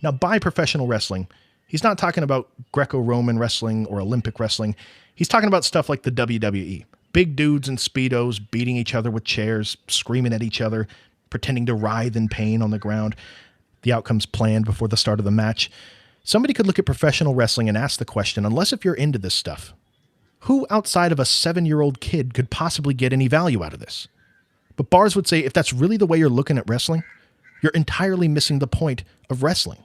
Now, by professional wrestling, he's not talking about Greco-Roman wrestling or Olympic wrestling. He's talking about stuff like the WWE. Big dudes in Speedos beating each other with chairs, screaming at each other, pretending to writhe in pain on the ground. The outcome's planned before the start of the match. Somebody could look at professional wrestling and ask the question, unless if you're into this stuff, who outside of a 7-year-old kid could possibly get any value out of this? But Bars would say if that's really the way you're looking at wrestling, you're entirely missing the point of wrestling.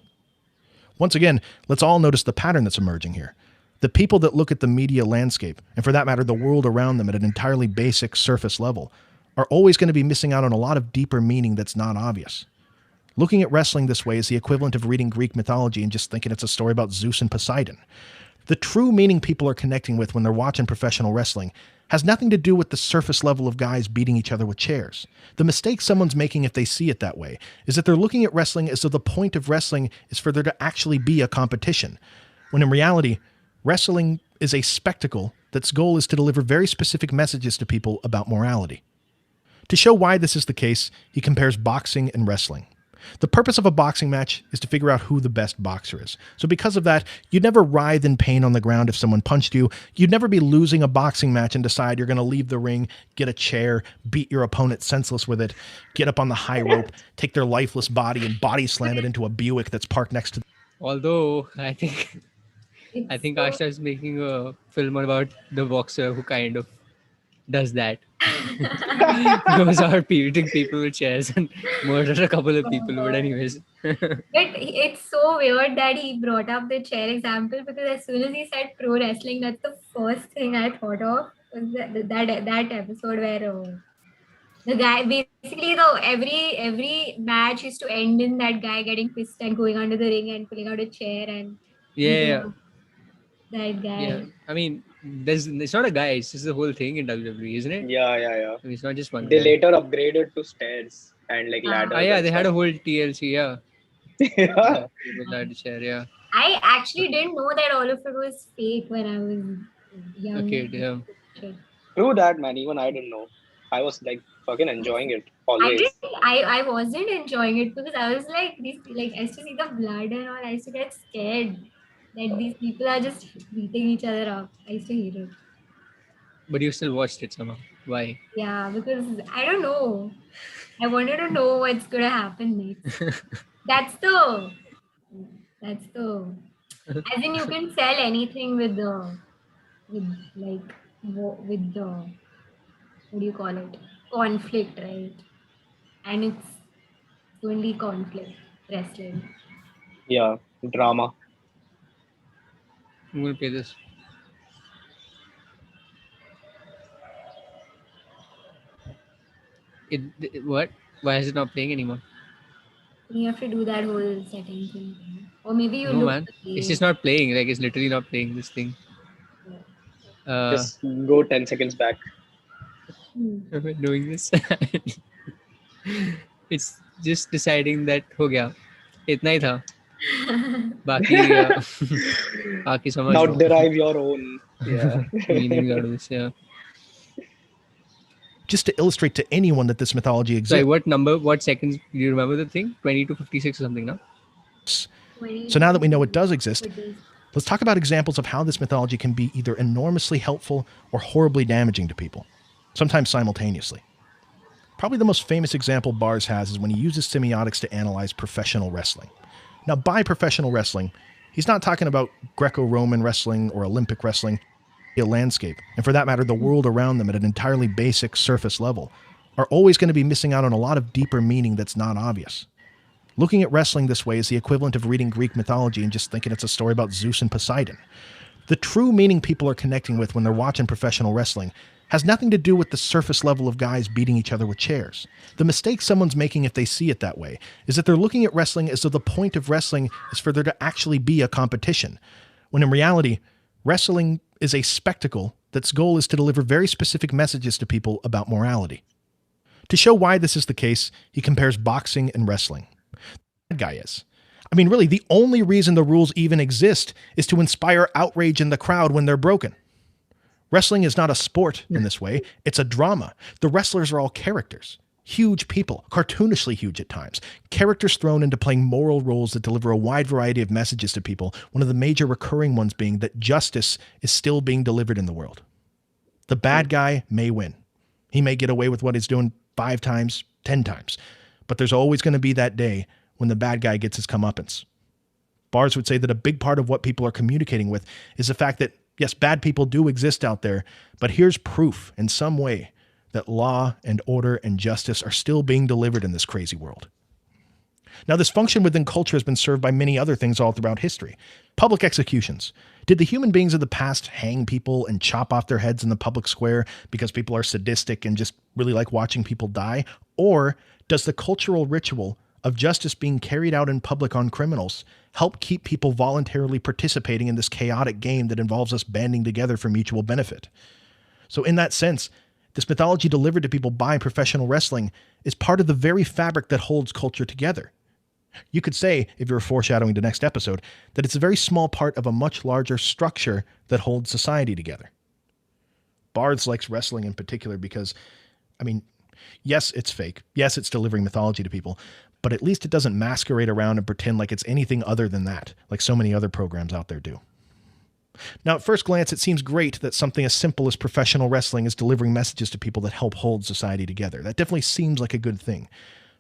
Once again, let's all notice the pattern that's emerging here. The people that look at the media landscape, and for that matter, the world around them at an entirely basic surface level, are always going to be missing out on a lot of deeper meaning that's not obvious. Looking at wrestling this way is the equivalent of reading Greek mythology and just thinking it's a story about Zeus and Poseidon. The true meaning people are connecting with when they're watching professional wrestling has nothing to do with the surface level of guys beating each other with chairs. The mistake someone's making if they see it that way is that they're looking at wrestling as though the point of wrestling is for there to actually be a competition, when in reality, wrestling is a spectacle that's goal is to deliver very specific messages to people about morality. To show why this is the case, he compares boxing and wrestling. The purpose of a boxing match is to figure out who the best boxer is. So because of that, you'd never writhe in pain on the ground if someone punched you. You'd never be losing a boxing match and decide you're going to leave the ring, get a chair, beat your opponent senseless with it, get up on the high rope, take their lifeless body and body slam it into a Buick that's parked next to. Although I think Aashna is making a film about the boxer who kind of does that. Goes out beating people with chairs and murder a couple of people. But anyways, But it's so weird that he brought up the chair example, because as soon as he said pro wrestling, that's the first thing I thought of was that episode where the guy basically every match is to end in that guy getting pissed and going under the ring and pulling out a chair and beating yeah, up that guy. yeah. I mean, it's not a guy. It's just the whole thing in WWE, isn't it? Yeah. I mean, it's not just one They guy. later upgraded to stairs and like Ah. ladders Yeah, and they had stuff. a whole TLC. Yeah, Yeah, people had to share. Yeah, I actually didn't know that all of it was fake when I was young. okay, yeah. Shit. true that, man. Even I didn't know. I was like fucking enjoying it I always. didn't. I wasn't enjoying it because I was like these. Like I used to see the blood and all. I used to get scared that these people are just beating each other up. I used to hate it. But you still watched it somehow. Why? Yeah, because I don't know. I wanted to know what's gonna happen next. That's the. That's the. As in, you can sell anything with the with like with the what do you call it, conflict, right? And it's only conflict wrestling. Yeah, drama. I'm gonna play this. What? Why is it not playing anymore? You have to do that whole setting thing, right? Or maybe you No, look man. the It's just game. not playing. Like it's literally not playing this thing. Uh, Just go 10 seconds back. Hmm. doing this. It's just deciding that हो गया. इतना ही था. बाकी बाकी समझ Now low. derive your own. Yeah. Meanings out of this. Yeah. Just to illustrate to anyone that this mythology Sorry, exists. what number? What seconds? Do you remember the thing? 20 to 56 or something, no? So now that we know it does exist, 20. let's talk about examples of how this mythology can be either enormously helpful or horribly damaging to people, sometimes simultaneously. Probably the most famous example Bars has is when he uses semiotics to analyze professional wrestling. Now, by professional wrestling, he's not talking about Greco-Roman wrestling or Olympic wrestling. A landscape, and for that matter, the world around them at an entirely basic surface level, are always going to be missing out on a lot of deeper meaning that's not obvious. Looking at wrestling this way is the equivalent of reading Greek mythology and just thinking it's a story about Zeus and Poseidon. The true meaning people are connecting with when they're watching professional wrestling has nothing to do with the surface level of guys beating each other with chairs. The mistake someone's making if they see it that way is that they're looking at wrestling as though the point of wrestling is for there to actually be a competition, when in reality, wrestling is a spectacle that's goal is to deliver very specific messages to people about morality. To show why this is the case, he compares boxing and wrestling. The bad guy is. I mean, really, the only reason the rules even exist is to inspire outrage in the crowd when they're broken. Wrestling is not a sport in this way, it's a drama. The wrestlers are all characters. Huge people, cartoonishly huge at times. Characters thrown into playing moral roles that deliver a wide variety of messages to people, one of the major recurring ones being that justice is still being delivered in the world. The bad guy may win. He may get away with what he's doing 5 times, 10 times. But there's always going to be that day when the bad guy gets his comeuppance. Bars would say that a big part of what people are communicating with is the fact that, yes, bad people do exist out there, but here's proof in some way that law and order and justice are still being delivered in this crazy world. Now, this function within culture has been served by many other things all throughout history. Public executions. Did the human beings of the past hang people and chop off their heads in the public square because people are sadistic and just really like watching people die? Or does the cultural ritual of justice being carried out in public on criminals help keep people voluntarily participating in this chaotic game that involves us banding together for mutual benefit? So in that sense, this mythology delivered to people by professional wrestling is part of the very fabric that holds culture together. You could say, if you're foreshadowing the next episode, that it's a very small part of a much larger structure that holds society together. Bards likes wrestling in particular because, I mean, yes, it's fake. Yes, it's delivering mythology to people, but at least it doesn't masquerade around and pretend like it's anything other than that, like so many other programs out there do. Now, at first glance, it seems great that something as simple as professional wrestling is delivering messages to people that help hold society together. That definitely seems like a good thing.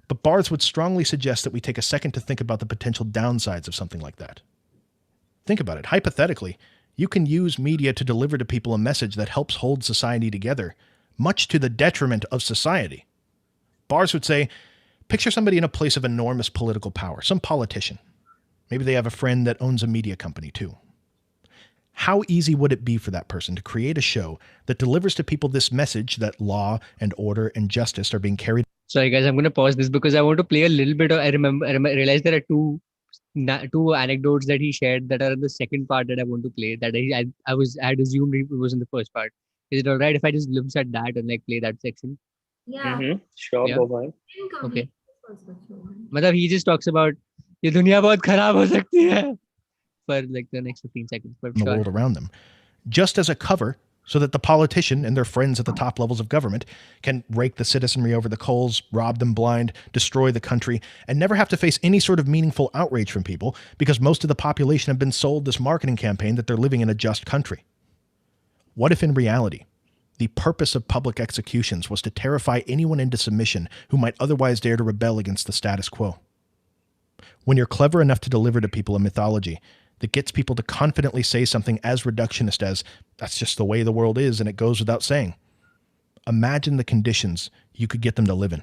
But Bards would strongly suggest that we take a second to think about the potential downsides of something like that. Think about it. Hypothetically, you can use media to deliver to people a message that helps hold society together, much to the detriment of society. Bards would say, picture somebody in a place of enormous political power, some politician. Maybe they have a friend that owns a media company too. How easy would it be for that person to create a show that delivers to people this message that law and order and justice are being carried? Sorry, guys, I'm going to pause this because I want to play a little bit of. I realized there are two anecdotes that he shared that are in the second part that I want to play. That I had assumed it was in the first part. Is it all right if I just glimpse at that and like play that section? Yeah. Mm-hmm. Sure, Yeah. go for it. Didn't Okay. complete also true. मतलब he just talks about ये दुनिया बहुत खराब हो सकती है for like the next 15 seconds. But in the world around them, just as a cover so that the politician and their friends at the top levels of government can rake the citizenry over the coals, rob them blind, destroy the country, and never have to face any sort of meaningful outrage from people because most of the population have been sold this marketing campaign that they're living in a just country. What if in reality, the purpose of public executions was to terrify anyone into submission who might otherwise dare to rebel against the status quo? When you're clever enough to deliver to people a mythology that gets people to confidently say something as reductionist as, that's just the way the world is and it goes without saying, imagine the conditions you could get them to live in.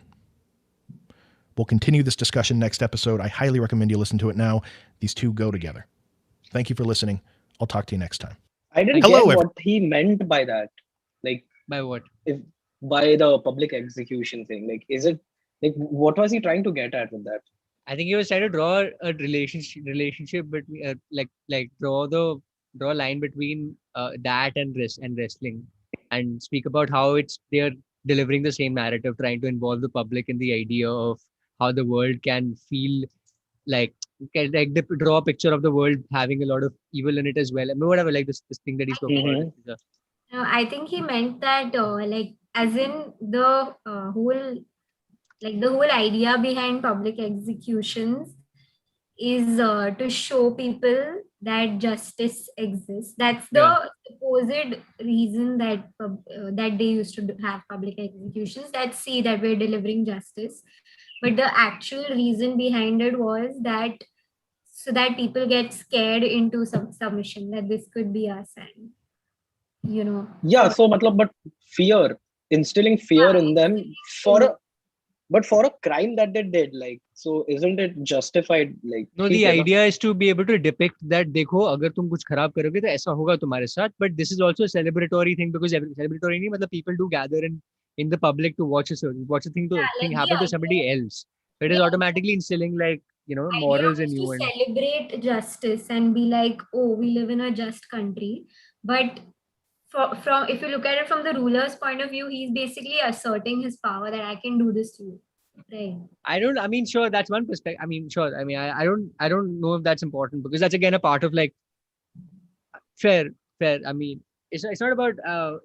We'll continue this discussion next episode. I highly recommend you listen to it now. These two go together. Thank you for listening. I'll talk to you next time. I didn't Hello, get what he meant by that. Like, by what? if by the public execution thing, like, is it like what was he trying to get at with that? I think he was trying to draw a relationship between draw a line between that and wrestling, and speak about how they're delivering the same narrative, trying to involve the public in the idea of how the world can feel like they draw a picture of the world having a lot of evil in it as well. I mean, whatever, like this thing that he's talking about. No, I think he meant that like as in the whole idea behind public executions is to show people that justice exists. That's the supposed reason that that they used to have public executions, that see that we're delivering justice. But the actual reason behind it was that so that people get scared into submission, that this could be us, and Yeah, so but fear, instilling fear in them for a crime that they did, like, so isn't it justified? Like, no, the idea is to be able to depict that देखो अगर तुम कुछ खराब करोगे तो ऐसा होगा तुम्हारे साथ. But this is also a celebratory thing, because celebratory नहीं मतलब people do gather in the public to watch a thing happen to somebody else. It is automatically instilling like morals in you, and celebrate justice and be like, oh, we live in a just country. But from if you look at it from the ruler's point of view, he's basically asserting his power that I can do this to you. Right. Sure, that's one perspective. I don't know if that's important, because that's again a part of like fair. It's not about I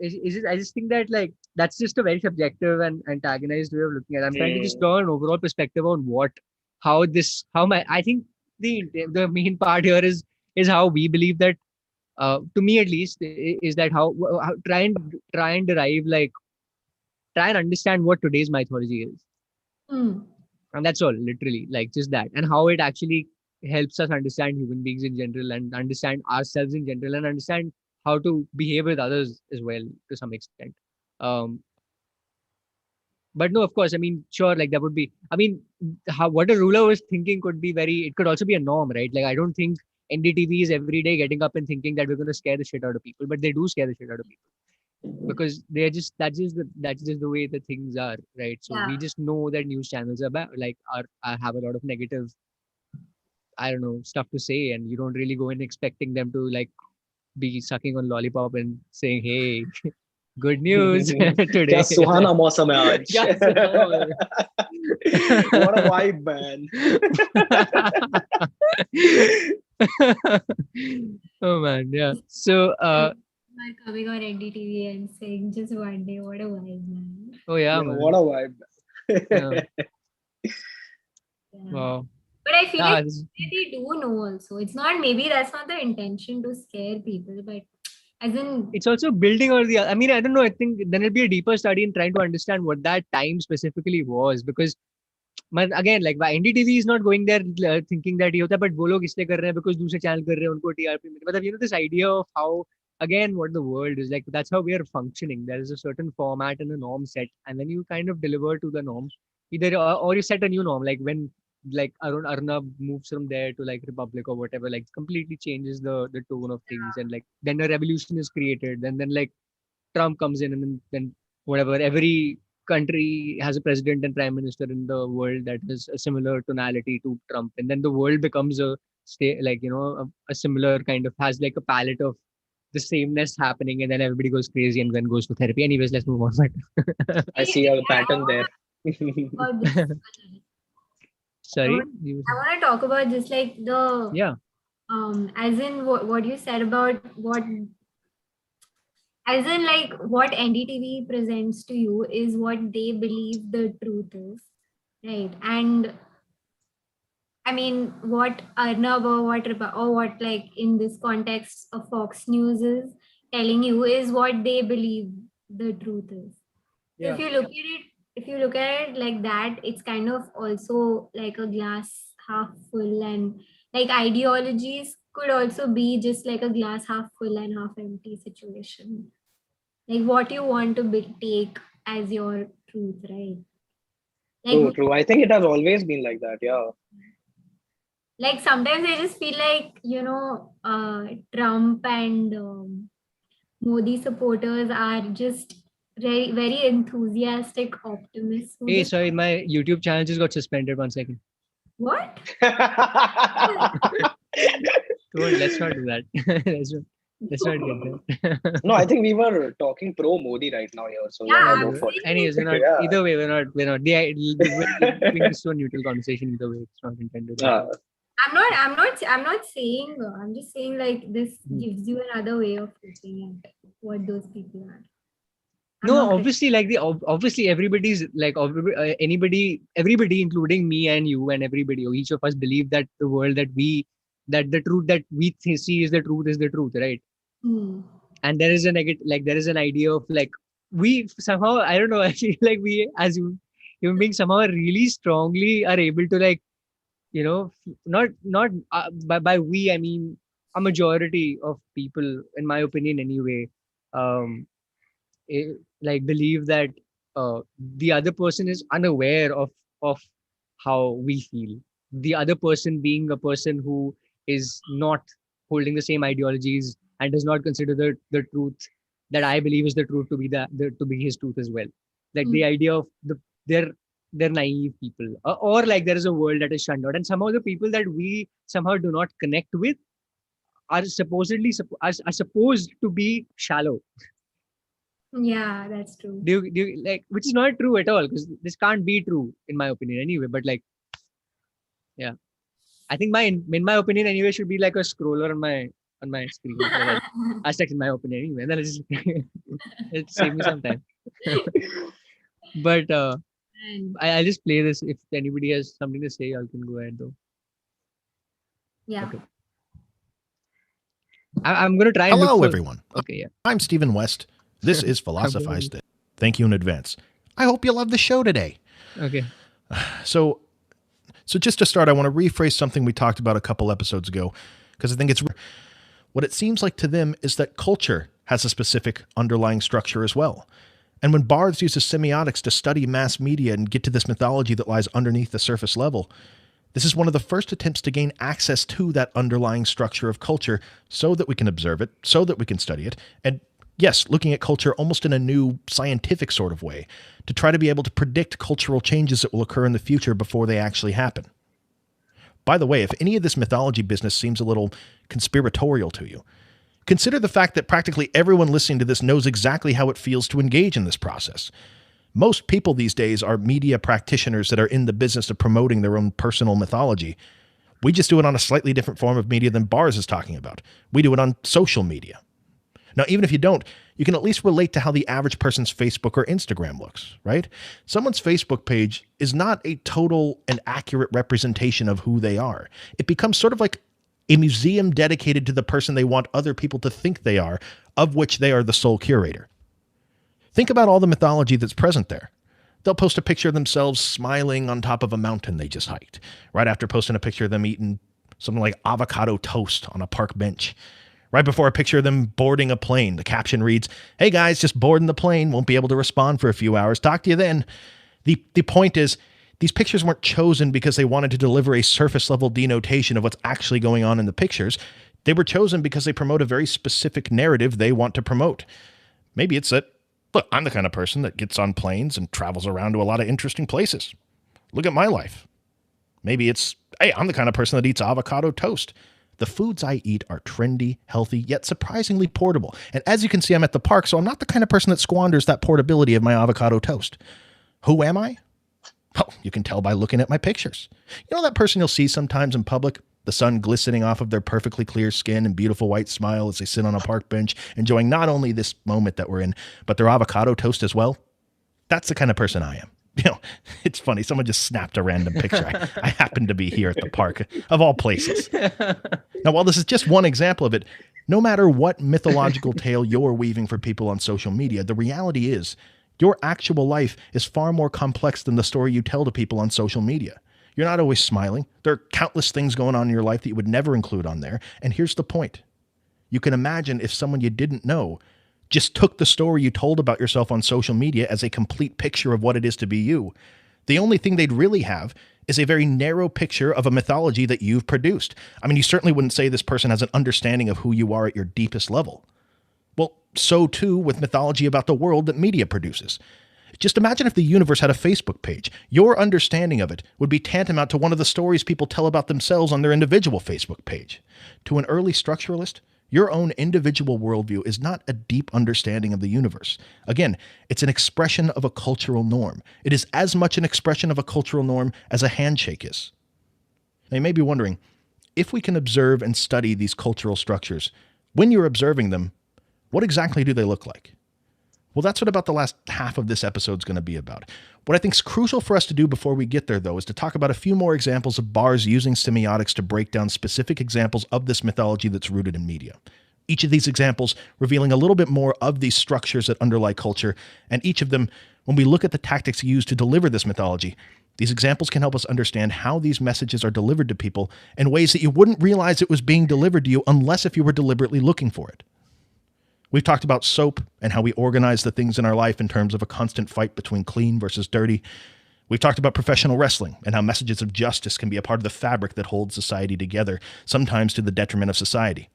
just think that like that's just a very subjective and antagonized way of looking at it. I'm trying to just draw an overall perspective on I think the main part here is how we believe that to me at least is that how try and derive like try and understand what today's mythology is. And that's all, literally, like just that, and how it actually helps us understand human beings in general and understand ourselves in general and understand how to behave with others as well to some extent. But no, of course, sure, like that would be, what a ruler was thinking it could also be a norm, right? Like, I don't think NDTV is every day getting up and thinking that we're going to scare the shit out of people, but they do scare the shit out of people. Because that's just the way the things are, right? So we just know that news channels are have a lot of negative, I don't know, stuff to say, and you don't really go in expecting them to like be sucking on lollipop and saying, hey, good news today. Kya suhana mausam hai aaj. What a vibe, man. Oh man, yeah. So coming on NDTV and saying just one day, what a vibe, man. Oh yeah, man. What a vibe. Wow. But I feel like they do know also. It's not, maybe that's not the intention to scare people, but as in it's also building or I don't know, I think then it'll be a deeper study in trying to understand what that time specifically was, because again, like NDTV is not going there thinking that but वो लोग इसलिए कर रहे हैं because दूसरे channel कर रहे हैं उनको TRP मतलब this idea of how again what the world is like, that's how we are functioning. There is a certain format and a norm set, and then you kind of deliver to the norm either or you set a new norm, like when like Arnab moves from there to like Republic or whatever, like completely changes the tone of things, and like then a revolution is created, and then like Trump comes in, and then whatever, every country has a president and prime minister in the world that has a similar tonality to Trump, and then the world becomes a similar kind of, has like a palette of the sameness happening, and then everybody goes crazy and then goes to therapy. Anyways, let's move on. I see a pattern there. Sorry, you were I want to talk about just like the yeah. as in what you said about what, as in like what NDTV presents to you is what they believe the truth is, right? And I mean, what Arnab or what like in this context of Fox News is telling you is what they believe the truth is. So Yeah. if you look at it like that, it's kind of also like a glass half full, and like ideologies could also be just like a glass half full and half empty situation. Like what you want to take as your truth, right? True, Like true. I think it has always been like that. Yeah. like sometimes I just feel like Trump and Modi supporters are just very enthusiastic optimists who Hey, just sorry, my YouTube channel just got suspended. 1 second. what. Come on, let's not do that. let's not get there. No, I think we were talking pro Modi right now here. So Yeah, yeah, I'm go for saying Anyways, we're it. not. Yeah. Either way, we're not. We're keeping this to a neutral conversation. Either way, it's not intended that way. I'm not saying, I'm just saying like this Hmm. gives you another way of looking at what those people are. I'm No, not obviously, like obviously everybody's like everybody, including me and you and everybody, or each of us believe that the world that the truth that we see is the truth, right? Hmm. And there is a negative, like there is an idea of like we somehow, I don't know, I feel like we as human beings somehow really strongly are able to like, not by we I mean a majority of people, in my opinion anyway, um like believe that the other person is unaware of how we feel, the other person being a person who is not holding the same ideologies and does not consider the truth that I believe is the truth to be to be his truth as well. Like Hmm. the idea of they're they're naive people, or like there is a world that is shunned out, and somehow the people that we somehow do not connect with are are supposed to be shallow. Yeah, that's true. Do you like, which is not true at all, because this can't be true in my opinion anyway, but like, yeah, I think in my opinion anyway should be like a scroller on my screen so that I stuck in my opinion anyway, then it's just it save me some time. But And I'll just play this. If anybody has something to say, y'all can go ahead though. yeah. Okay, I'm gonna try and look Hello, for. everyone. Okay, yeah. I'm Stephen West. This is Philosophize. Thank you in advance. I hope you love the show today. Okay. So just to start, I want to rephrase something we talked about a couple episodes ago, because I think it's what it seems like to them is that culture has a specific underlying structure as well. And when Barthes uses semiotics to study mass media and get to this mythology that lies underneath the surface level, this is one of the first attempts to gain access to that underlying structure of culture so that we can observe it, so that we can study it, and yes, looking at culture almost in a new scientific sort of way, to try to be able to predict cultural changes that will occur in the future before they actually happen. By the way, if any of this mythology business seems a little conspiratorial to you, consider the fact that practically everyone listening to this knows exactly how it feels to engage in this process. Most people these days are media practitioners that are in the business of promoting their own personal mythology. We just do it on a slightly different form of media than Barthes is talking about. We do it on social media. Now, even if you don't, you can at least relate to how the average person's Facebook or Instagram looks, right? Someone's Facebook page is not a total and accurate representation of who they are. It becomes sort of like a museum dedicated to the person they want other people to think they are, of which they are the sole curator. Think about all the mythology that's present there. They'll post a picture of themselves smiling on top of a mountain they just hiked, right after posting a picture of them eating something like avocado toast on a park bench. Right before a picture of them boarding a plane, the caption reads, "Hey guys, just boarding the plane, won't be able to respond for a few hours. Talk to you then." The point is, these pictures weren't chosen because they wanted to deliver a surface level denotation of what's actually going on in the pictures. They were chosen because they promote a very specific narrative they want to promote. Maybe it's that, look, I'm the kind of person that gets on planes and travels around to a lot of interesting places. Look at my life. Maybe it's, hey, I'm the kind of person that eats avocado toast. The foods I eat are trendy, healthy, yet surprisingly portable. And as you can see, I'm at the park, so I'm not the kind of person that squanders that portability of my avocado toast. Who am I? Well, you can tell by looking at my pictures. You know that person you'll see sometimes in public? The sun glistening off of their perfectly clear skin and beautiful white smile as they sit on a park bench, enjoying not only this moment that we're in, but their avocado toast as well. That's the kind of person I am. You know, it's funny. Someone just snapped a random picture. I happen to be here at the park, of all places. Now, while this is just one example of it, no matter what mythological tale you're weaving for people on social media, the reality is your actual life is far more complex than the story you tell to people on social media. You're not always smiling. There are countless things going on in your life that you would never include on there. And here's the point. You can imagine if someone you didn't know just took the story you told about yourself on social media as a complete picture of what it is to be you. The only thing they'd really have is a very narrow picture of a mythology that you've produced. I mean, you certainly wouldn't say this person has an understanding of who you are at your deepest level. Well, so too with mythology about the world that media produces. Just imagine if the universe had a Facebook page. Your understanding of it would be tantamount to one of the stories people tell about themselves on their individual Facebook page. To an early structuralist, your own individual worldview is not a deep understanding of the universe. Again, it's an expression of a cultural norm. It is as much an expression of a cultural norm as a handshake is. Now, you may be wondering, if we can observe and study these cultural structures, when you're observing them, what exactly do they look like? Well, that's what about the last half of this episode is going to be about. What I think is crucial for us to do before we get there, though, is to talk about a few more examples of bars using semiotics to break down specific examples of this mythology that's rooted in media. Each of these examples revealing a little bit more of these structures that underlie culture, and each of them, when we look at the tactics used to deliver this mythology, these examples can help us understand how these messages are delivered to people in ways that you wouldn't realize it was being delivered to you unless if you were deliberately looking for it. We've talked about soap and how we organize the things in our life in terms of a constant fight between clean versus dirty. We've talked about professional wrestling and how messages of justice can be a part of the fabric that holds society together, sometimes to the detriment of society.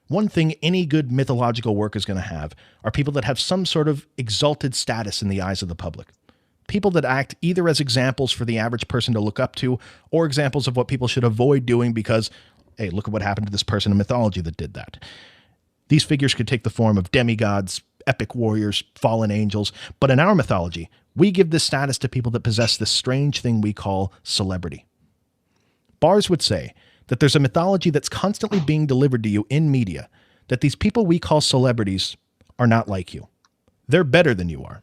One thing any good mythological work is going to have are people that have some sort of exalted status in the eyes of the public. People that act either as examples for the average person to look up to or examples of what people should avoid doing because, hey, look at what happened to this person in mythology that did that. These figures could take the form of demigods, epic warriors, fallen angels, but in our mythology, we give this status to people that possess this strange thing we call celebrity. Bars would say that there's a mythology that's constantly being delivered to you in media, that these people we call celebrities are not like you. They're better than you are.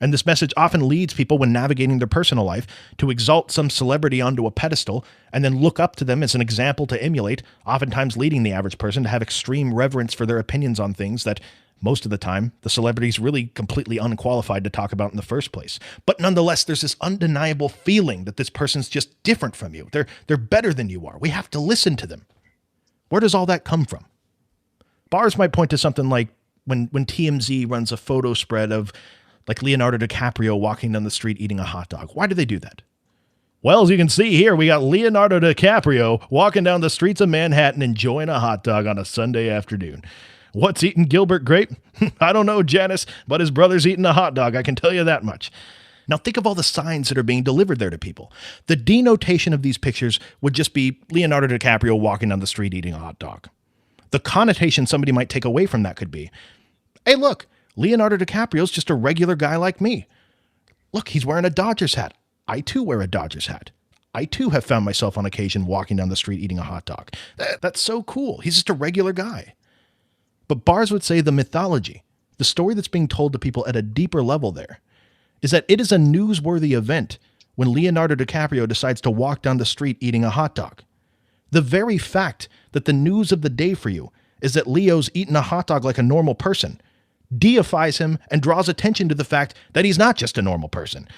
And this message often leads people when navigating their personal life to exalt some celebrity onto a pedestal and then look up to them as an example to emulate, oftentimes leading the average person to have extreme reverence for their opinions on things that most of the time the celebrity is really completely unqualified to talk about in the first place. But nonetheless, there's this undeniable feeling that this person's just different from you. They're better than you are. We have to listen to them. Where does all that come from? Bars might point to something like when TMZ runs a photo spread of like Leonardo DiCaprio walking down the street eating a hot dog. Why do they do that? Well, as you can see here, we got Leonardo DiCaprio walking down the streets of Manhattan enjoying a hot dog on a Sunday afternoon. What's eating Gilbert Grape? I don't know, Janice, but his brother's eating a hot dog. I can tell you that much. Now think of all the signs that are being delivered there to people. The denotation of these pictures would just be Leonardo DiCaprio walking down the street eating a hot dog. The connotation somebody might take away from that could be, hey, look, Leonardo DiCaprio's just a regular guy like me. Look, he's wearing a Dodgers hat. I too wear a Dodgers hat. I too have found myself on occasion walking down the street eating a hot dog. That's so cool. He's just a regular guy. But Bars would say the mythology, the story that's being told to people at a deeper level there, is that it is a newsworthy event when Leonardo DiCaprio decides to walk down the street eating a hot dog. The very fact that the news of the day for you is that Leo's eating a hot dog like a normal person deifies him and draws attention to the fact that he's not just a normal person.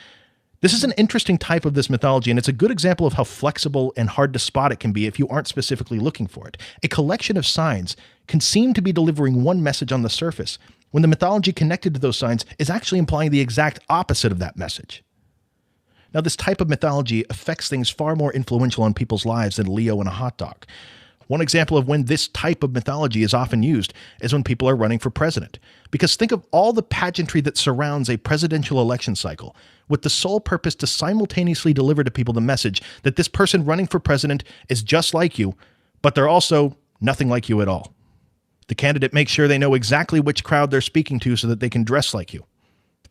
This is an interesting type of this mythology, and it's a good example of how flexible and hard to spot it can be if you aren't specifically looking for it. A collection of signs can seem to be delivering one message on the surface, when the mythology connected to those signs is actually implying the exact opposite of that message. Now, this type of mythology affects things far more influential on people's lives than Leo and a hot dog. One example of when this type of mythology is often used is when people are running for president. Because think of all the pageantry that surrounds a presidential election cycle, with the sole purpose to simultaneously deliver to people the message that this person running for president is just like you, but they're also nothing like you at all. The candidate makes sure they know exactly which crowd they're speaking to so that they can dress like you.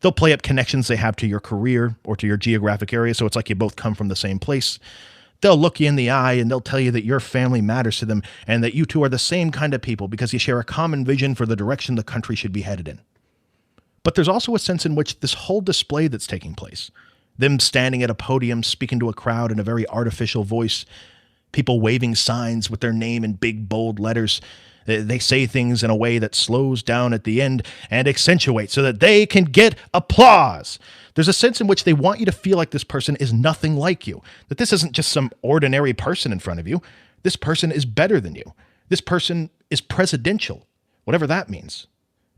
They'll play up connections they have to your career or to your geographic area, so it's like you both come from the same place. They'll look you in the eye and they'll tell you that your family matters to them and that you two are the same kind of people because you share a common vision for the direction the country should be headed in. But there's also a sense in which this whole display that's taking place, them standing at a podium speaking to a crowd in a very artificial voice, people waving signs with their name in big, bold letters, they say things in a way that slows down at the end and accentuates so that they can get applause. There's a sense in which they want you to feel like this person is nothing like you, that this isn't just some ordinary person in front of you. This person is better than you. This person is presidential, whatever that means.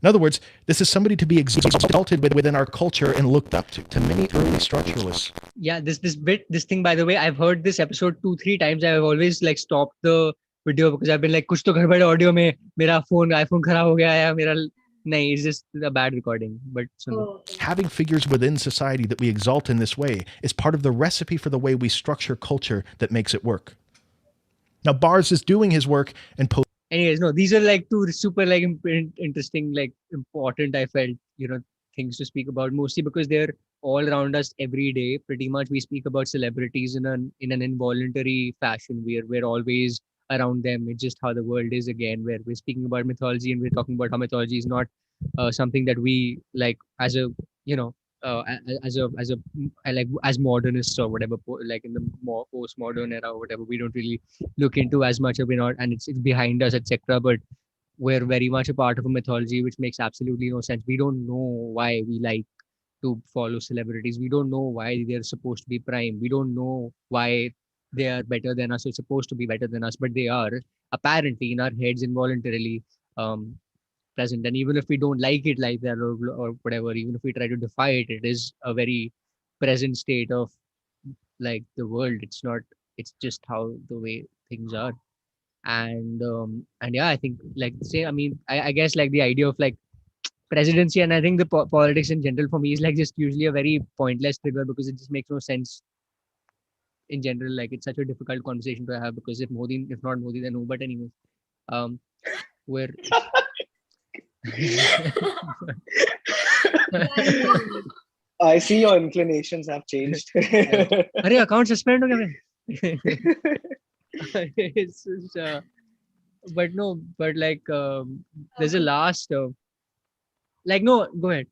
In other words, this is somebody to be exalted within our culture and looked up to many early structuralists. Yeah, this thing, by the way, I've heard this episode 2-3 times. I've always like stopped the video because I've been like, कुछ तो गड़बड़ audio में, मेरा iPhone खराब हो गया है, मेरा नहीं, it's just a bad recording. But having figures within society that we exalt in this way is part of the recipe for the way we structure culture that makes it work. Now, Bars is doing his work and anyways, no, these are like two super like interesting, like important, I felt, things to speak about, mostly because they're all around us every day. Pretty much we speak about celebrities in an involuntary fashion. We're always around them. It's just how the world is, again, where we're speaking about mythology and we're talking about how mythology is not something that we like as a as modernists or whatever, like in the more postmodern era or whatever, we don't really look into as much of it, and it's behind us, etc. But we're very much a part of a mythology which makes absolutely no sense. We don't know why we like to follow celebrities. We don't know why they're supposed to be prime. We don't know why they are better than us or supposed to be better than us, but they are apparently in our heads involuntarily present. And even if we don't like it like that or whatever, even if we try to defy it, it is a very present state of like the world. It's not, it's just how the way things are. And yeah, I think like say, I mean, I guess like the idea of like presidency, and I think the politics in general for me is like just usually a very pointless trigger because it just makes no sense in general. Like it's such a difficult conversation to have because if not Modi, then who? But anyways, where I see your inclinations have changed. अरे account suspend हो गया it's just, but no, but like there's a last like no, go ahead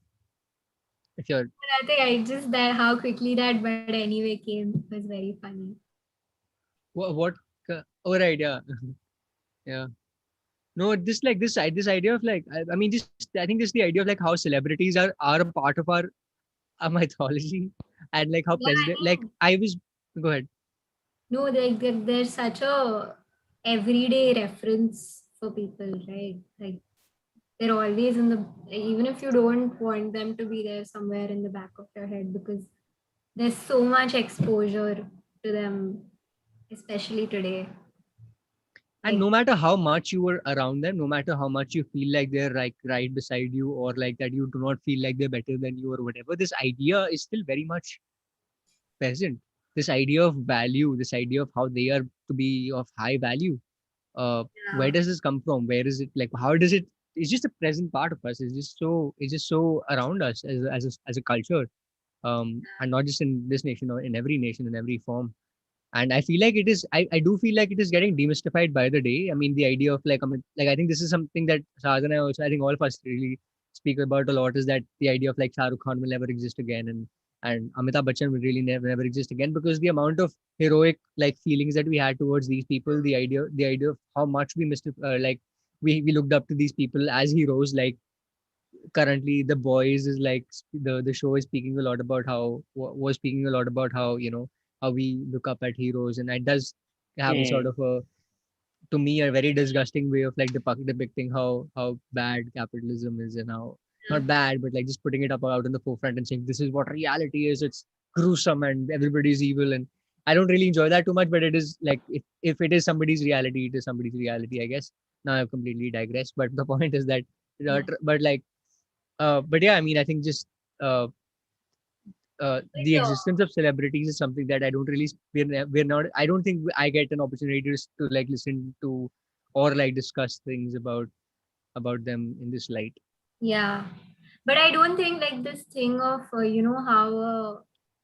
if you're. I think I just that how quickly that but anyway came was very funny. What oh right, yeah. Yeah, no, this like this idea of like I mean just I think this the idea of like how celebrities are a part of our mythology, and like how president like I was go ahead. No, like there's such a everyday reference for people, right? Like they're always in the, even if you don't want them to be there, somewhere in the back of your head, because there's so much exposure to them, especially today. And no matter how much you were around them, no matter how much you feel like they're like right beside you, or like that you do not feel like they're better than you or whatever, this idea is still very much present. This idea of value, this idea of how they are to be of high value. Where does this come from? Where is it, like how does it, it's just a present part of us. It's just so around us as a culture. And not just in this nation or in every nation, in every form. And I feel like it is, I do feel like it is getting demystified by the day. I mean, the idea of like, I mean, like, I think this is something that Saarth and I also, I think all of us really speak about a lot, is that the idea of like Shah Rukh Khan will never exist again, and Amitabh Bachchan will really never exist again, because the amount of heroic like feelings that we had towards these people, the idea of how much we like we looked up to these people as heroes. Like currently the boys is like the show is speaking a lot about how was speaking a lot about how, how we look up at heroes, and it does have a sort of a, to me, a very disgusting way of like depicting how bad capitalism is, and how not bad, but like just putting it up out in the forefront and saying this is what reality is. It's gruesome and everybody's evil, and I don't really enjoy that too much. But it is like, if it is somebody's reality, it is somebody's reality, I guess. Now I've completely digressed, but the point is that but like but yeah, I mean, I think just the existence of celebrities is something that I don't really, we're not, I don't think I get an opportunity to like listen to or like discuss things about them in this light. Yeah, But I don't think like this thing of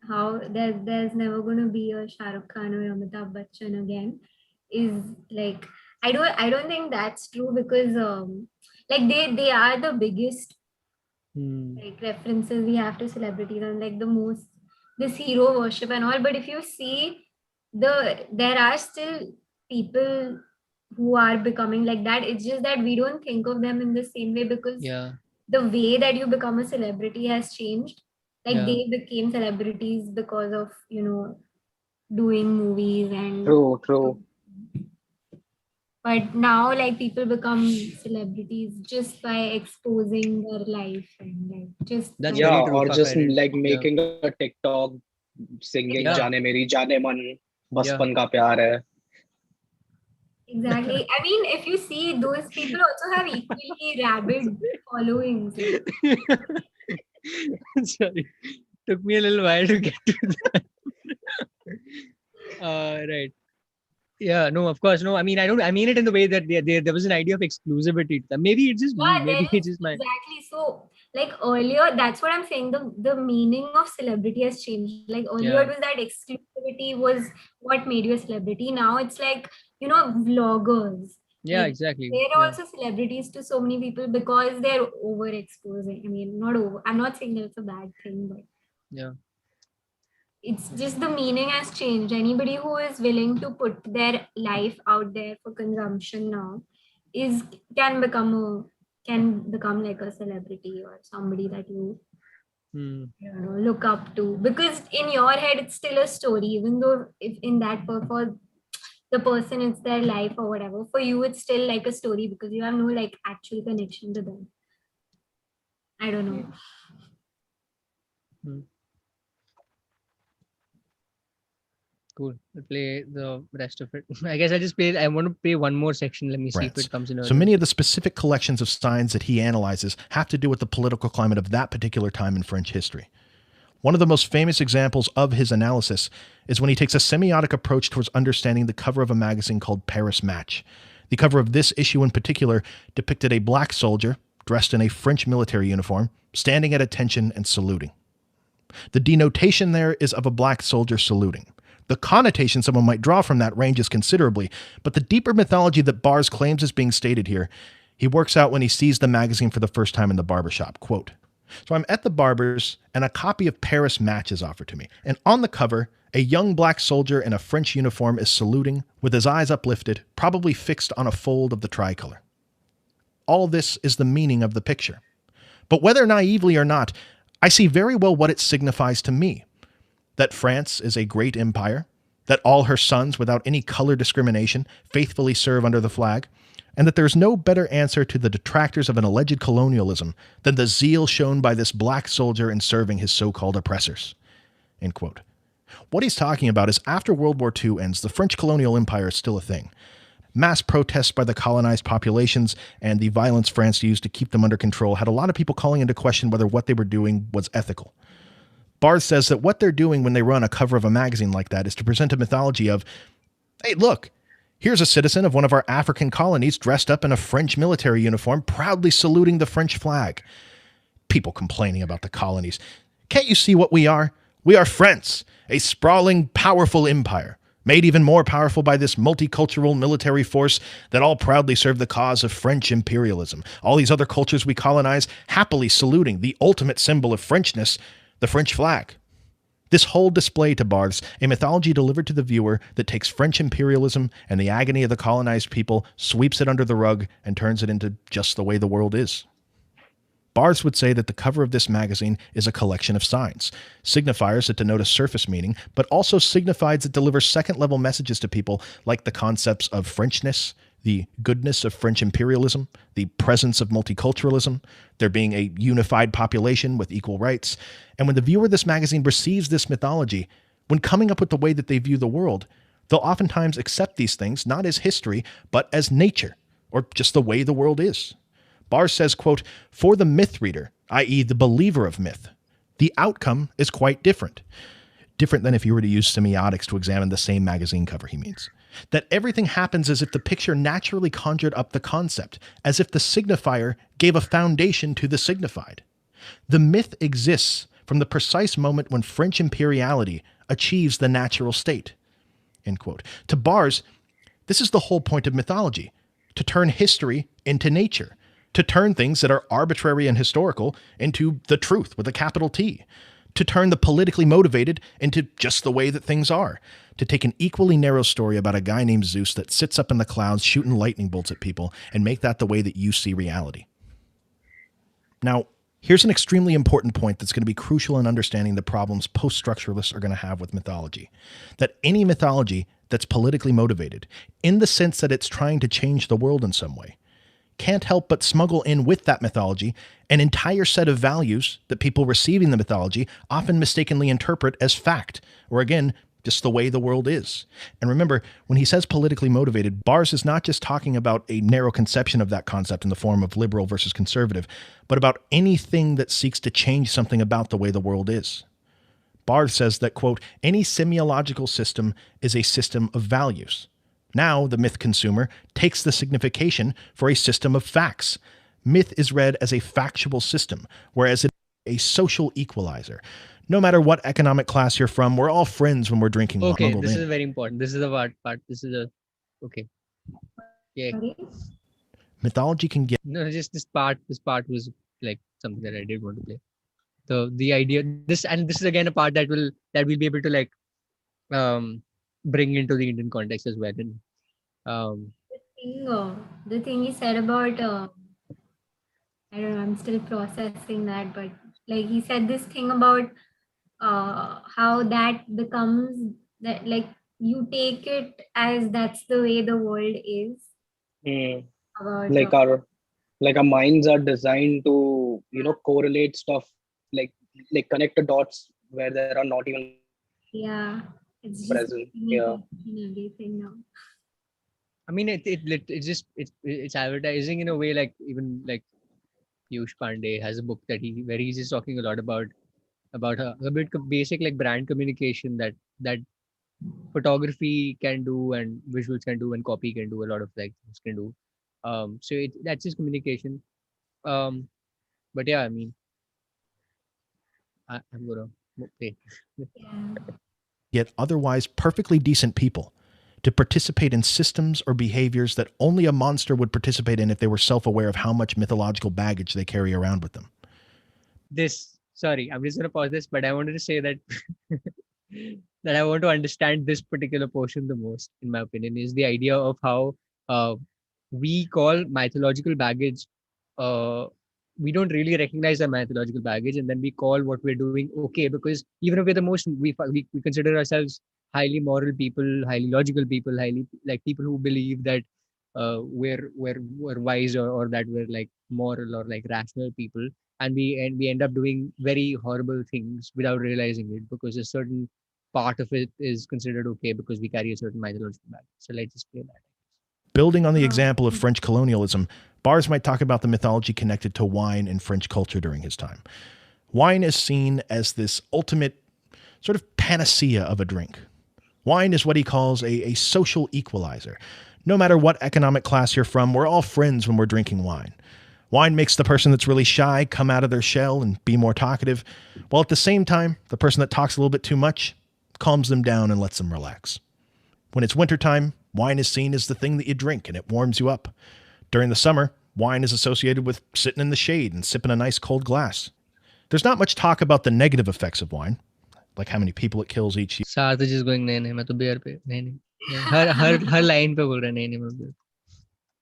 how there's never going to be a Shah Rukh Khan or Amitabh Bachchan again is like I don't think that's true because like they are the biggest like references we have to celebrities and like the most this hero worship and all. But if you see there are still people who are becoming like that. It's just that we don't think of them in the same way because Yeah. the way that you become a celebrity has changed. Like Yeah. they became celebrities because of doing movies and True. but now like people become celebrities just by exposing their life and like just That's by Yeah, very true. or Fuck, just I didn't. like Yeah. making a TikTok singing exactly. Yeah. जाने मेरी जाने मन Yeah. बचपन का प्यार है. Exactly. I mean, if you see, those people also have equally rabid followings. Like, Sorry. Took me a little while to get to that. Right. Yeah, no, of course. No, I mean, I mean it in the way that there was an idea of exclusivity to them. Maybe it's just me. yeah, there Maybe it's is just my. exactly. So, like earlier, that's what I'm saying. The meaning of celebrity has changed. Like earlier, it Yeah. was that exclusivity was what made you a celebrity. Now it's like vloggers. Yeah, Like exactly. they're Yeah. also celebrities to so many people because they're overexposing. I mean, not over. I'm not saying that it's a bad thing, but Yeah. it's just the meaning has changed. Anybody who is willing to put their life out there for consumption now is can become a can become like a celebrity or somebody that Hmm. look up to, because in your head it's still a story, even though if in that for the person it's their life or whatever, for you it's still like a story because you have no like actual connection to them. I don't know. Hmm. Cool. We'll play the rest of it. I guess I want to play one more section. Let me see if Rants. it comes in earlier. So many of the specific collections of signs that he analyzes have to do with the political climate of that particular time in French history. One of the most famous examples of his analysis is when he takes a semiotic approach towards understanding the cover of a magazine called Paris Match. The cover of this issue in particular depicted a black soldier dressed in a French military uniform, standing at attention and saluting. The denotation there is of a black soldier saluting. The connotation someone might draw from that ranges considerably, but the deeper mythology that Bars claims is being stated here, he works out when he sees the magazine for the first time in the barbershop. Quote, "So I'm at the barber's and a copy of Paris Match is offered to me. And on the cover, a young black soldier in a French uniform is saluting with his eyes uplifted, probably fixed on a fold of the tricolor. All this is the meaning of the picture. But whether naively or not, I see very well what it signifies to me. That France is a great empire, that all her sons, without any color discrimination, faithfully serve under the flag, and that there's no better answer to the detractors of an alleged colonialism than the zeal shown by this black soldier in serving his so-called oppressors." End quote. What he's talking about is after World War II ends, the French colonial empire is still a thing. Mass protests by the colonized populations and the violence France used to keep them under control had a lot of people calling into question whether what they were doing was ethical. Barth says that what they're doing when they run a cover of a magazine like that is to present a mythology of, hey, look, here's a citizen of one of our African colonies dressed up in a French military uniform, proudly saluting the French flag. People complaining about the colonies. Can't you see what we are? We are France, a sprawling, powerful empire, made even more powerful by this multicultural military force that all proudly serve the cause of French imperialism. All these other cultures we colonize happily saluting the ultimate symbol of Frenchness, the French flag. This whole display to Barthes, a mythology delivered to the viewer that takes French imperialism and the agony of the colonized people, sweeps it under the rug, and turns it into just the way the world is. Barthes would say that the cover of this magazine is a collection of signs, signifiers that denote a surface meaning, but also signifieds that deliver second-level messages to people like the concepts of Frenchness, the goodness of French imperialism, the presence of multiculturalism, there being a unified population with equal rights. And when the viewer of this magazine receives this mythology, when coming up with the way that they view the world, they'll oftentimes accept these things not as history, but as nature, or just the way the world is. Barr says, quote, "For the myth reader, i.e. the believer of myth, the outcome is quite different." Different than if you were to use semiotics to examine the same magazine cover, he means. That everything happens as if the picture naturally conjured up the concept, as if the signifier gave a foundation to the signified. The myth exists from the precise moment when French imperiality achieves the natural state. End quote. To Bars, this is the whole point of mythology, to turn history into nature, to turn things that are arbitrary and historical into the truth with a capital T, to turn the politically motivated into just the way that things are, to take an equally narrow story about a guy named Zeus that sits up in the clouds shooting lightning bolts at people and make that the way that you see reality. Now, here's an extremely important point that's going to be crucial in understanding the problems post-structuralists are going to have with mythology. That any mythology that's politically motivated, in the sense that it's trying to change the world in some way, can't help but smuggle in with that mythology an entire set of values that people receiving the mythology often mistakenly interpret as fact, or again, just the way the world is. And remember, when he says politically motivated, Bars is not just talking about a narrow conception of that concept in the form of liberal versus conservative, but about anything that seeks to change something about the way the world is. Bars says that, quote, any semiological system is a system of values. Now, the myth consumer takes the signification for a system of facts. Myth is read as a factual system, whereas it is a social equalizer. No matter what economic class you're from, we're all friends when we're drinking. Okay, this is very important. This is the part. This is okay. Yeah. Sorry? Mythology can get... No, just this part was like something that I did want to play. The idea, this is again a part that we'll be able to like bring into the Indian context as well. And The thing he said about I don't know, I'm still processing that, but like he said this thing about how that becomes that, like, you take it as that's the way the world is. About Like our minds are designed to, correlate stuff, like connect the dots where there are not even it's just present. everything now. I mean, it's advertising in a way, like even like Piyush Pandey has a book where he's just talking a lot about a bit basic like brand communication that photography can do and visuals can do and copy can do, a lot of like things can do. So that's just communication. But yeah, I mean, I'm gonna play. Yet otherwise perfectly decent people to participate in systems or behaviors that only a monster would participate in if they were self-aware of how much mythological baggage they carry around with them. Sorry, I'm just going to pause this, but I wanted to say that that I want to understand this particular portion the most, in my opinion, is the idea of how we call mythological baggage, we don't really recognize our mythological baggage, and then we call what we're doing okay, because even if we're the most, we consider ourselves highly moral people, highly logical people, highly like people who believe that we're wise or that we're like moral or like rational people, and we end up doing very horrible things without realizing it, because a certain part of it is considered okay because we carry a certain mythological baggage. So let's just play that. Building on the example of French colonialism, Bars might talk about the mythology connected to wine in French culture during his time. Wine is seen as this ultimate sort of panacea of a drink. Wine is what he calls a social equalizer. No matter what economic class you're from, we're all friends when we're drinking wine. Wine makes the person that's really shy come out of their shell and be more talkative, while at the same time, the person that talks a little bit too much calms them down and lets them relax. When it's wintertime, wine is seen as the thing that you drink and it warms you up. During the summer, wine is associated with sitting in the shade and sipping a nice cold glass. There's not much talk about the negative effects of wine, like how many people it kills each year. Saarth is just going, nahin, main to beer pe, nahin. Her line pe bol raha, nahin, main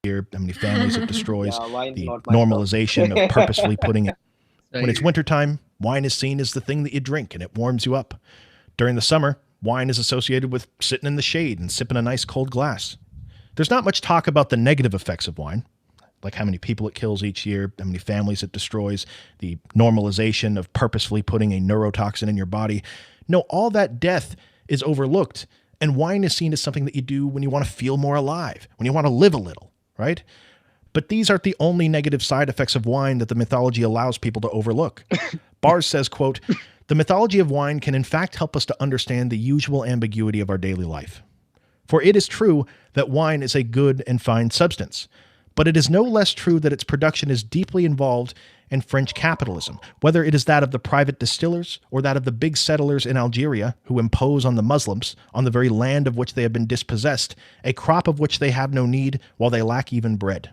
beer. How many families it destroys, the normalization of purposefully putting it. When it's wintertime, wine is seen as the thing that you drink and it warms you up. During the summer, wine is associated with sitting in the shade and sipping a nice cold glass. There's not much talk about the negative effects of wine, like how many people it kills each year, how many families it destroys, the normalization of purposefully putting a neurotoxin in your body. No, all that death is overlooked, and wine is seen as something that you do when you want to feel more alive, when you want to live a little, right? But these aren't the only negative side effects of wine that the mythology allows people to overlook. Bars says, quote, the mythology of wine can in fact help us to understand the usual ambiguity of our daily life. For it is true that wine is a good and fine substance, But it is no less true that its production is deeply involved in French capitalism, whether it is that of the private distillers or that of the big settlers in Algeria who impose on the Muslims, on the very land of which they have been dispossessed, a crop of which they have no need while they lack even bread.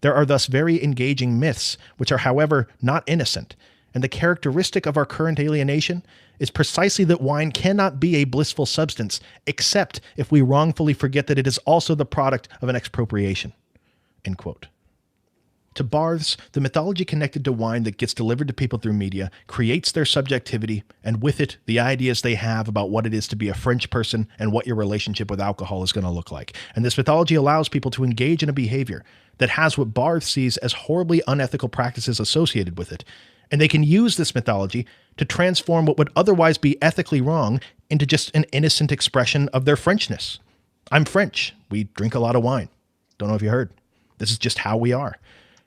There are thus very engaging myths, which are, however, not innocent, and the characteristic of our current alienation is precisely that wine cannot be a blissful substance, except if we wrongfully forget that it is also the product of an expropriation. End quote. To Barthes, the mythology connected to wine that gets delivered to people through media creates their subjectivity, and with it, the ideas they have about what it is to be a French person and what your relationship with alcohol is going to look like. And this mythology allows people to engage in a behavior that has what Barthes sees as horribly unethical practices associated with it. And they can use this mythology to transform what would otherwise be ethically wrong into just an innocent expression of their Frenchness. I'm French. We drink a lot of wine. Don't know if you heard. This is just how we are.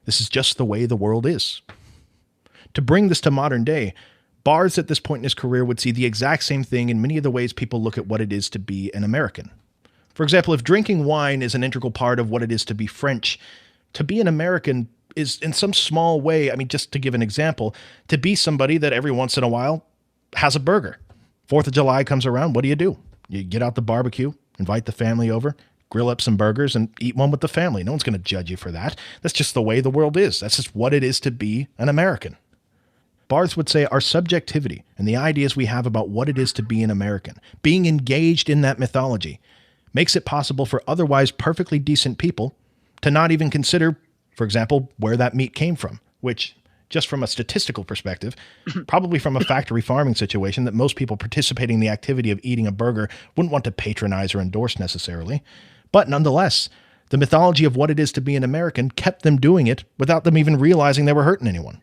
This is just the way the world is. To bring this to modern day, Barthes at this point in his career would see the exact same thing in many of the ways people look at what it is to be an American. For example, if drinking wine is an integral part of what it is to be French, to be an American is in some small way, I mean, just to give an example, to be somebody that every once in a while has a burger. 4th of July comes around, what do? You get out the barbecue, invite the family over, grill up some burgers and eat one with the family. No one's going to judge you for that. That's just the way the world is. That's just what it is to be an American. Barthes would say our subjectivity and the ideas we have about what it is to be an American, being engaged in that mythology, makes it possible for otherwise perfectly decent people to not even consider, for example, where that meat came from, which, just from a statistical perspective, probably from a factory farming situation that most people participating in the activity of eating a burger wouldn't want to patronize or endorse necessarily. But nonetheless, the mythology of what it is to be an American kept them doing it without them even realizing they were hurting anyone.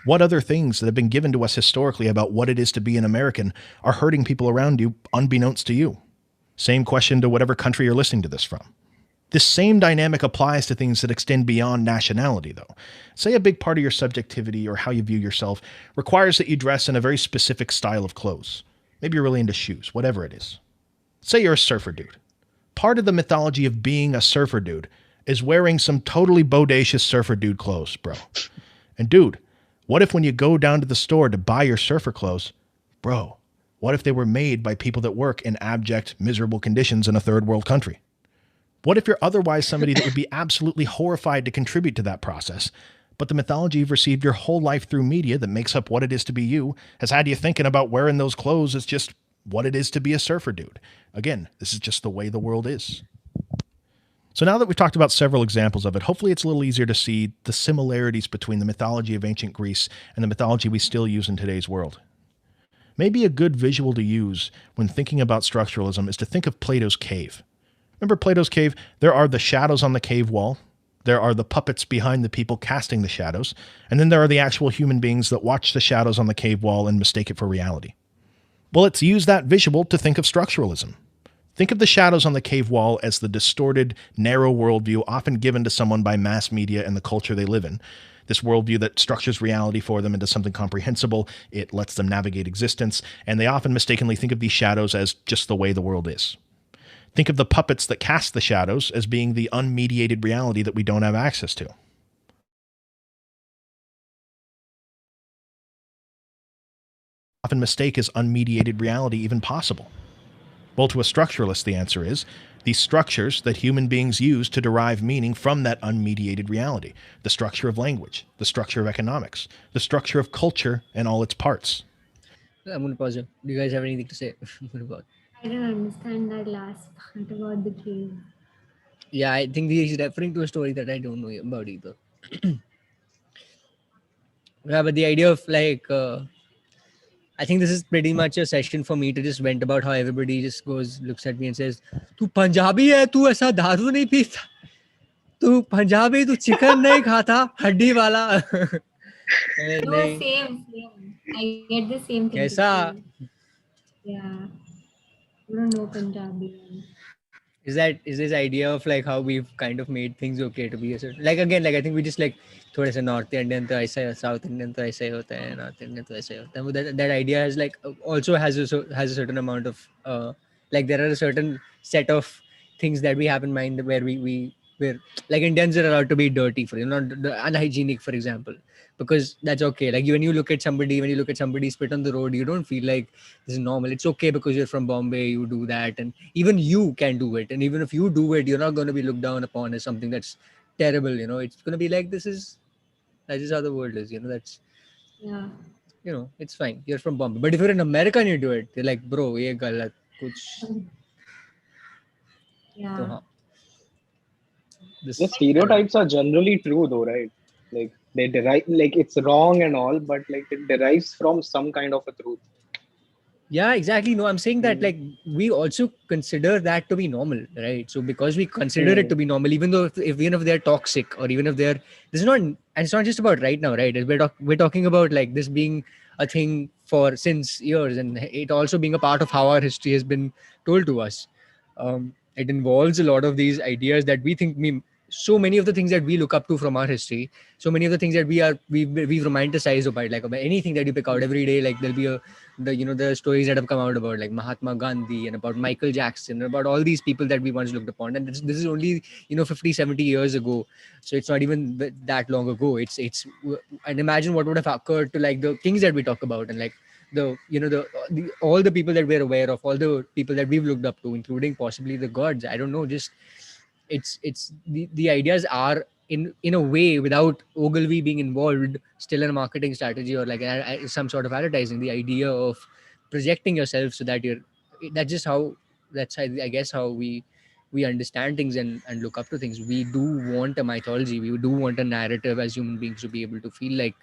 What other things that have been given to us historically about what it is to be an American are hurting people around you unbeknownst to you? Same question to whatever country you're listening to this from. This same dynamic applies to things that extend beyond nationality, though. Say a big part of your subjectivity or how you view yourself requires that you dress in a very specific style of clothes. Maybe you're really into shoes, whatever it is. Say you're a surfer dude. Part of the mythology of being a surfer dude is wearing some totally bodacious surfer dude clothes, bro. And dude, what if when you go down to the store to buy your surfer clothes, bro, what if they were made by people that work in abject, miserable conditions in a third world country? What if you're otherwise somebody that would be absolutely horrified to contribute to that process, but the mythology you've received your whole life through media that makes up what it is to be you has had you thinking about wearing those clothes as just what it is to be a surfer dude? Again, this is just the way the world is. So now that we've talked about several examples of it, hopefully it's a little easier to see the similarities between the mythology of ancient Greece and the mythology we still use in today's world. Maybe a good visual to use when thinking about structuralism is to think of Plato's cave. Remember Plato's cave? There are the shadows on the cave wall. There are the puppets behind the people casting the shadows. And then there are the actual human beings that watch the shadows on the cave wall and mistake it for reality. Well, let's use that visual to think of structuralism. Think of the shadows on the cave wall as the distorted, narrow worldview often given to someone by mass media and the culture they live in. This worldview that structures reality for them into something comprehensible, it lets them navigate existence, and they often mistakenly think of these shadows as just the way the world is. Think of the puppets that cast the shadows as being the unmediated reality that we don't have access to. Often mistake as unmediated reality even possible. Well, to a structuralist, the answer is the structures that human beings use to derive meaning from that unmediated reality. The structure of language, the structure of economics, the structure of culture and all its parts. I'm going to pause here. Do you guys have anything to say about? I don't understand that last part about the cave. Yeah, I think he's referring to a story that I don't know about either. Yeah, but the idea of like, I think this is pretty much a session for me to just vent about how everybody just looks at me and says, "Tu Punjabi hai, tu aisa daru nahi peeta. Tu Punjabi, tu chicken nahi khata, haddi wala." No, same. I get the same thing. Kaisa? Yeah. I don't know Punjabi. Is this idea of like how we've kind of made things okay to be a certain, like again, like I think we just like थोड़े से North Indian तो ऐसा है, South Indian तो ऐसा ही होता है, North Indian तो ऐसा ही होता है. That idea has like also has a certain amount of like there are a certain set of things that we have in mind where we where like Indians are allowed to be dirty, for not unhygienic, for example, because that's okay. Like when you look at somebody spit on the road, you don't feel like this is normal. It's okay because you're from Bombay, you do that, and even you can do it. And even if you do it, you're not going to be looked down upon as something that's terrible. It's going to be like that's just how the world is. That's Yeah. it's fine. You're from Bombay, but if you're in America and you do it, they're like, bro, ye galat kuch. So, Yeah. The this I don't know. stereotypes are generally true though, right? Like they derive, like it's wrong and all, but like it derives from some kind of a truth. Yeah, exactly. No, I'm saying that Hmm. like we also consider that to be normal, right? So because we consider it Hmm. to be normal, even though even if they're toxic or even if they're this is not, and it's not just about right now, right? We're talking about like this being a thing for since years, and it also being a part of how our history has been told to us. It involves a lot of these ideas that we think so many of the things that we look up to from our history, so many of the things that we've romanticized about, like about anything that you pick out every day, like there'll be the stories that have come out about like Mahatma Gandhi and about Michael Jackson and about all these people that we once looked upon, and this is only 50, 70 years ago. So it's not even that long ago. It's and imagine what would have occurred to like the kings that we talk about, and like the all the people that we're aware of, all the people that we've looked up to, including possibly the gods. I don't know, just it's the ideas are in a way, without Ogilvy being involved, still in a marketing strategy or like some sort of advertising. The idea of projecting yourself so that that's just how that's I guess how we understand things and look up to things. We do want a mythology, we do want a narrative as human beings to be able to feel like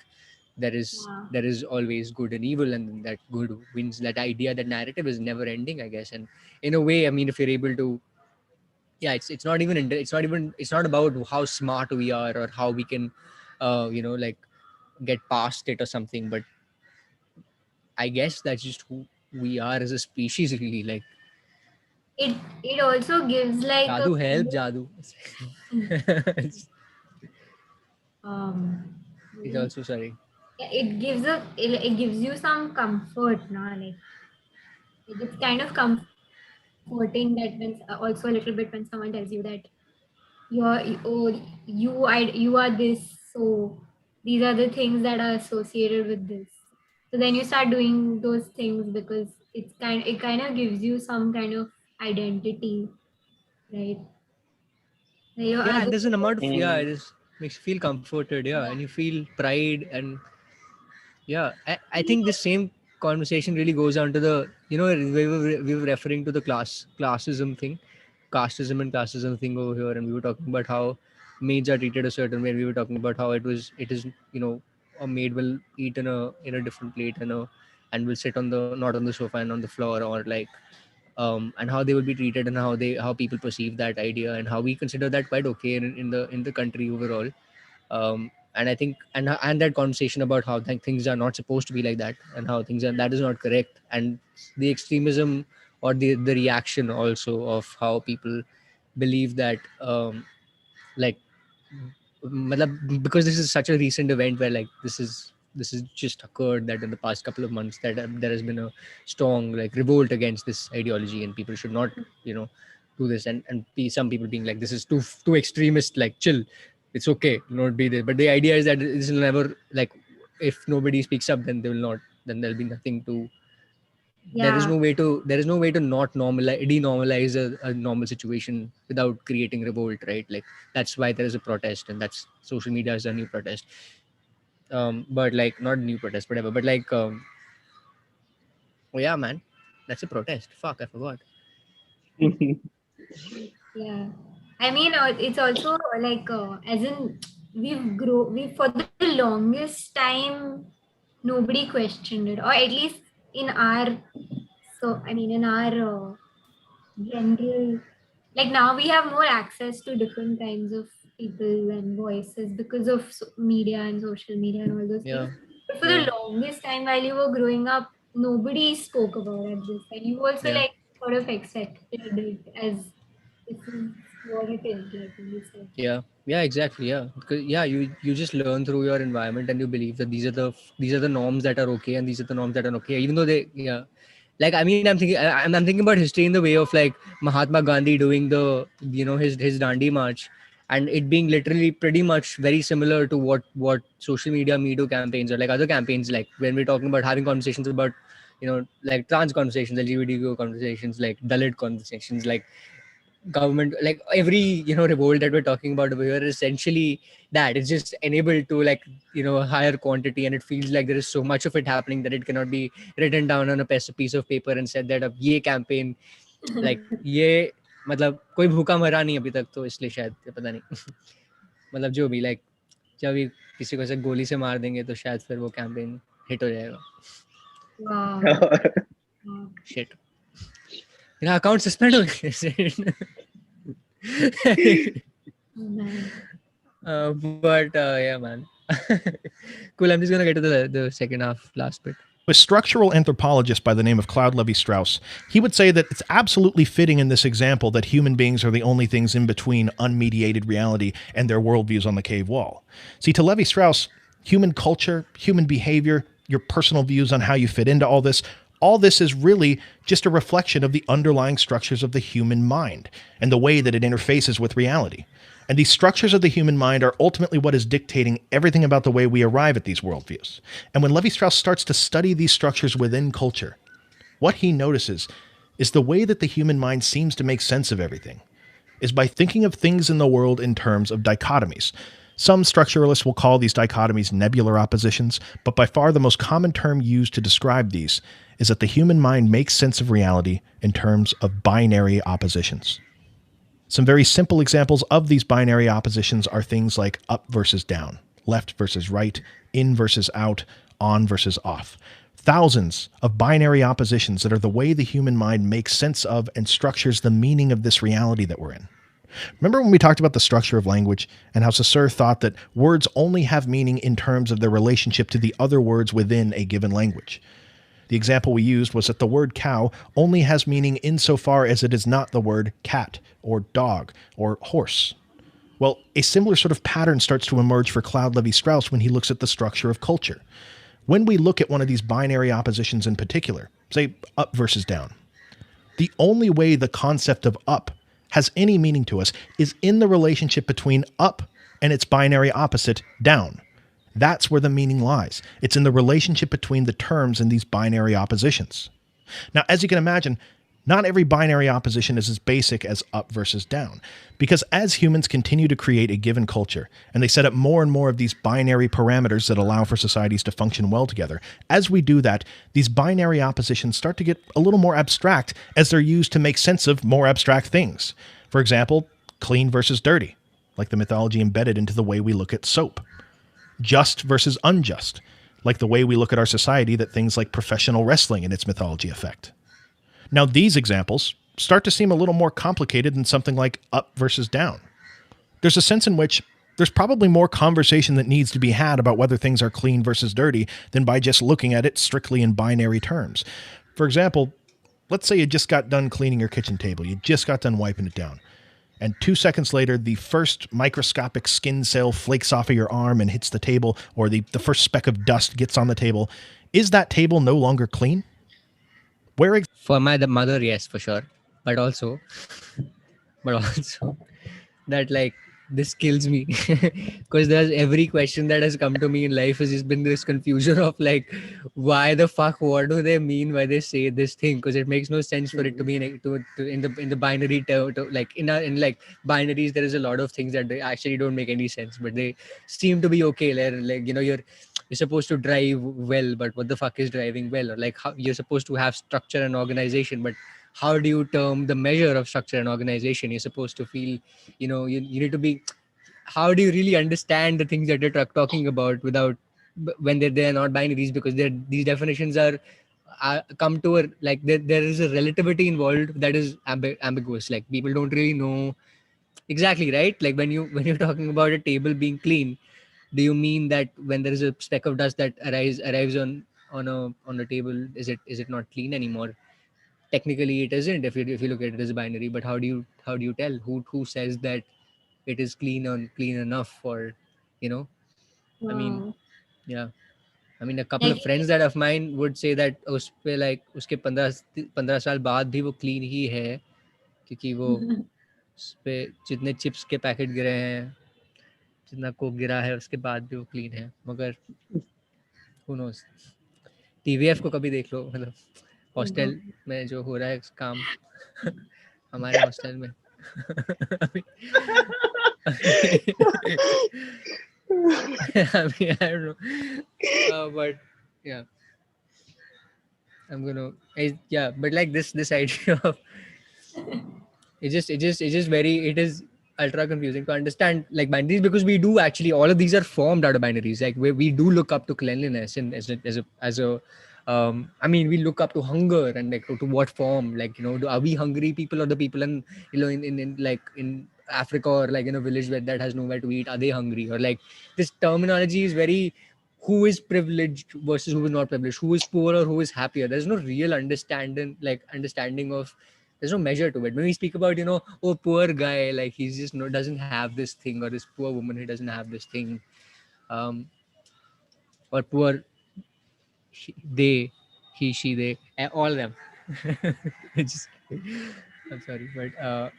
there is Yeah. there is always good and evil, and that good wins. That idea, that narrative is never ending, I guess. And in a way, I mean, if you're able to, yeah, it's not about how smart we are or how we can like get past it or something, but I guess that's just who we are as a species, really. Like It also gives like a jadoo kind help jadoo. of It's um also, sorry. it gives you some comfort now, like it's kind of comforting that when also a little bit when someone tells you that you are this, so these are the things that are associated with this. So then you start doing those things because it kind of gives you some kind of identity, right? Your Yeah, and other there's an amount of, yeah, Hmm. it is makes you feel comforted, yeah, yeah. and you feel pride. And yeah, I think this same conversation really goes down to the, we were referring to the classism thing, casteism and classism thing over here, and we were talking about how maids are treated a certain way. We were talking about how it is, a maid will eat in a different plate and will sit on the not on the sofa and on the floor, or like and how they will be treated, and how people perceive that idea, and how we consider that quite okay in the country overall. And I think, and that conversation about how things are not supposed to be like that, and how things are, that is not correct, and the extremism or the reaction also of how people believe that like because this is such a recent event where like this is just occurred, that in the past couple of months that there has been a strong like revolt against this ideology, and people should not do this, and some people being like, this is too extremist, like chill, it's okay, not be there. But the idea is that this will never, like, if nobody speaks up, then they will not, then there'll be nothing to, Yeah. there is no way to not normalize denormalize a normal situation without creating revolt, right? Like that's why there is a protest, and that's social media is a new protest. But like, not new protest, whatever, but like oh yeah, man, that's a protest, fuck, I forgot. Yeah, I mean, it's also like as in we for the longest time nobody questioned it, or at least in our, so I mean in our general, like now we have more access to different kinds of people and voices because of media and social media and all those things. Yeah, But for the yeah, longest time while you were growing up, nobody spoke about it this, and you also yeah, like sort of accepted it as this is what it is, like you said. yeah, exactly, yeah, because yeah, you just learn through your environment, and you believe that these are the norms that are okay, and these are the norms that are okay, even though they, yeah, like, I mean, I'm thinking about history in the way of like Mahatma Gandhi doing the his Dandi march, and it being literally pretty much very similar to what social media Me Too campaigns or like other campaigns, like when we're talking about having conversations about, like trans conversations, LGBTQ conversations, like Dalit conversations, like government, like every revolt that we're talking about over here is essentially that it's just enabled to like higher quantity, and it feels like there is so much of it happening that it cannot be written down on a piece of paper and said that अब ये campaign, like ये मतलब कोई भूखा मरा नहीं अभी तक, तो इसलिए शायद पता नहीं मतलब जो भी like जब भी किसी को ऐसे गोली से मार देंगे तो शायद फिर वो कैंपेन हिट हो जाएगा. Wow. Wow. Shit. Account suspend हो गया. Oh, man. But yeah, man. Cool. I'm just gonna get to the second half, last bit. A structural anthropologist by the name of Claude Lévi-Strauss, he would say that it's absolutely fitting in this example that human beings are the only things in between unmediated reality and their worldviews on the cave wall. See, to Lévi-Strauss, human culture, human behavior, your personal views on how you fit into all this is really just a reflection of the underlying structures of the human mind and the way that it interfaces with reality. And these structures of the human mind are ultimately what is dictating everything about the way we arrive at these worldviews. And when Lévi-Strauss starts to study these structures within culture, what he notices is the way that the human mind seems to make sense of everything is by thinking of things in the world in terms of dichotomies. Some structuralists will call these dichotomies nebular oppositions, but by far the most common term used to describe these is that the human mind makes sense of reality in terms of binary oppositions. Some very simple examples of these binary oppositions are things like up versus down, left versus right, in versus out, on versus off. Thousands of binary oppositions that are the way the human mind makes sense of and structures the meaning of this reality that we're in. Remember when we talked about the structure of language and how Saussure thought that words only have meaning in terms of their relationship to the other words within a given language? The example we used was that the word cow only has meaning insofar as it is not the word cat or dog or horse. Well, a similar sort of pattern starts to emerge for Claude Lévi-Strauss when he looks at the structure of culture. When we look at one of these binary oppositions in particular, say up versus down, the only way the concept of up has any meaning to us is in the relationship between up and its binary opposite, down. That's where the meaning lies. It's in the relationship between the terms in these binary oppositions. Now, as you can imagine, not every binary opposition is as basic as up versus down, because as humans continue to create a given culture, and they set up more and more of these binary parameters that allow for societies to function well together, as we do that, these binary oppositions start to get a little more abstract as they're used to make sense of more abstract things. For example, clean versus dirty, like the mythology embedded into the way we look at soap. Just versus unjust, like the way we look at our society that things like professional wrestling and its mythology affect. Now, these examples start to seem a little more complicated than something like up versus down. There's a sense in which there's probably more conversation that needs to be had about whether things are clean versus dirty than by just looking at it strictly in binary terms. For example, let's say you just got done cleaning your kitchen table. You just got done wiping it down. And 2 seconds later, the first microscopic skin cell flakes off of your arm and hits the table, or the first speck of dust gets on the table. Is that table no longer clean? For my the mother, yes, for sure. But also, that like this kills me because there's every question that has come to me in life has just been this confusion of like why the fuck, what do they mean when they say this thing, because it makes no sense for it to be in the binary term, like in like binaries there is a lot of things that they actually don't make any sense, but they seem to be okay. Like you're supposed to drive well, but what the fuck is driving well? Or like how you're supposed to have structure and organization, but how do you term the measure of structure and organization? You're supposed to feel, you need to be, how do you really understand the things that you're talking about without when they're not binaries, because these definitions are come to a like there is a relativity involved that is ambiguous. Like people don't really know exactly, right? Like when you're talking about a table being clean, do you mean that when there is a speck of dust that arrives on a table, is it not clean anymore? Technically it isn't if you look at it as a binary, but how do you tell who says that it is clean enough for, you know I mean, Wow. yeah. I mean, a couple of Like, friends that of mine would say that उस पे like उसके 15 साल बाद भी वो clean ही है, क्योंकि वो उस पे जितने चिप्स के पैकेट गिरे हैं, जितना कोक गिरा है, उसके बाद भी वो क्लीन है, मगर who knows. टीवीएफ को कभी देख लो, मतलब हॉस्टल में जो हो रहा है काम हमारे हॉस्टल में अभी अभी I don't know, but yeah, I'm gonna yeah, but like this idea of it just very, it is ultra confusing to understand like binaries, because we do actually, all of these are formed out of binaries. Like we do look up to cleanliness and as a I mean, we look up to hunger and like to what form, like, you know, are we hungry people, or the people in, you know, in like in Africa, or like in a village where that has nowhere to eat, are they hungry? Or like this terminology is very, who is privileged versus who is not privileged, who is poor or who is happier. There's no real understanding of, there's no measure to it. When we speak about, you know, oh, poor guy, like he's just no, doesn't have this thing, or this poor woman, he doesn't have this thing, or poor they, he, she, they, all of them. It's I'm sorry, but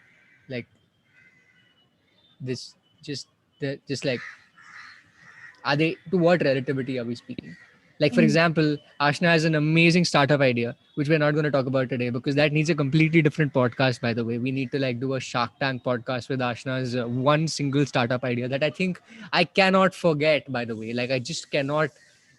like this, just just like, are they, to what relativity are we speaking? Like, for example, Aashna has an amazing startup idea, which we're not going to talk about today because that needs a completely different podcast, by the way. We need to like do a Shark Tank podcast with Ashna's one single startup idea that I think I cannot forget, by the way. Like, I just cannot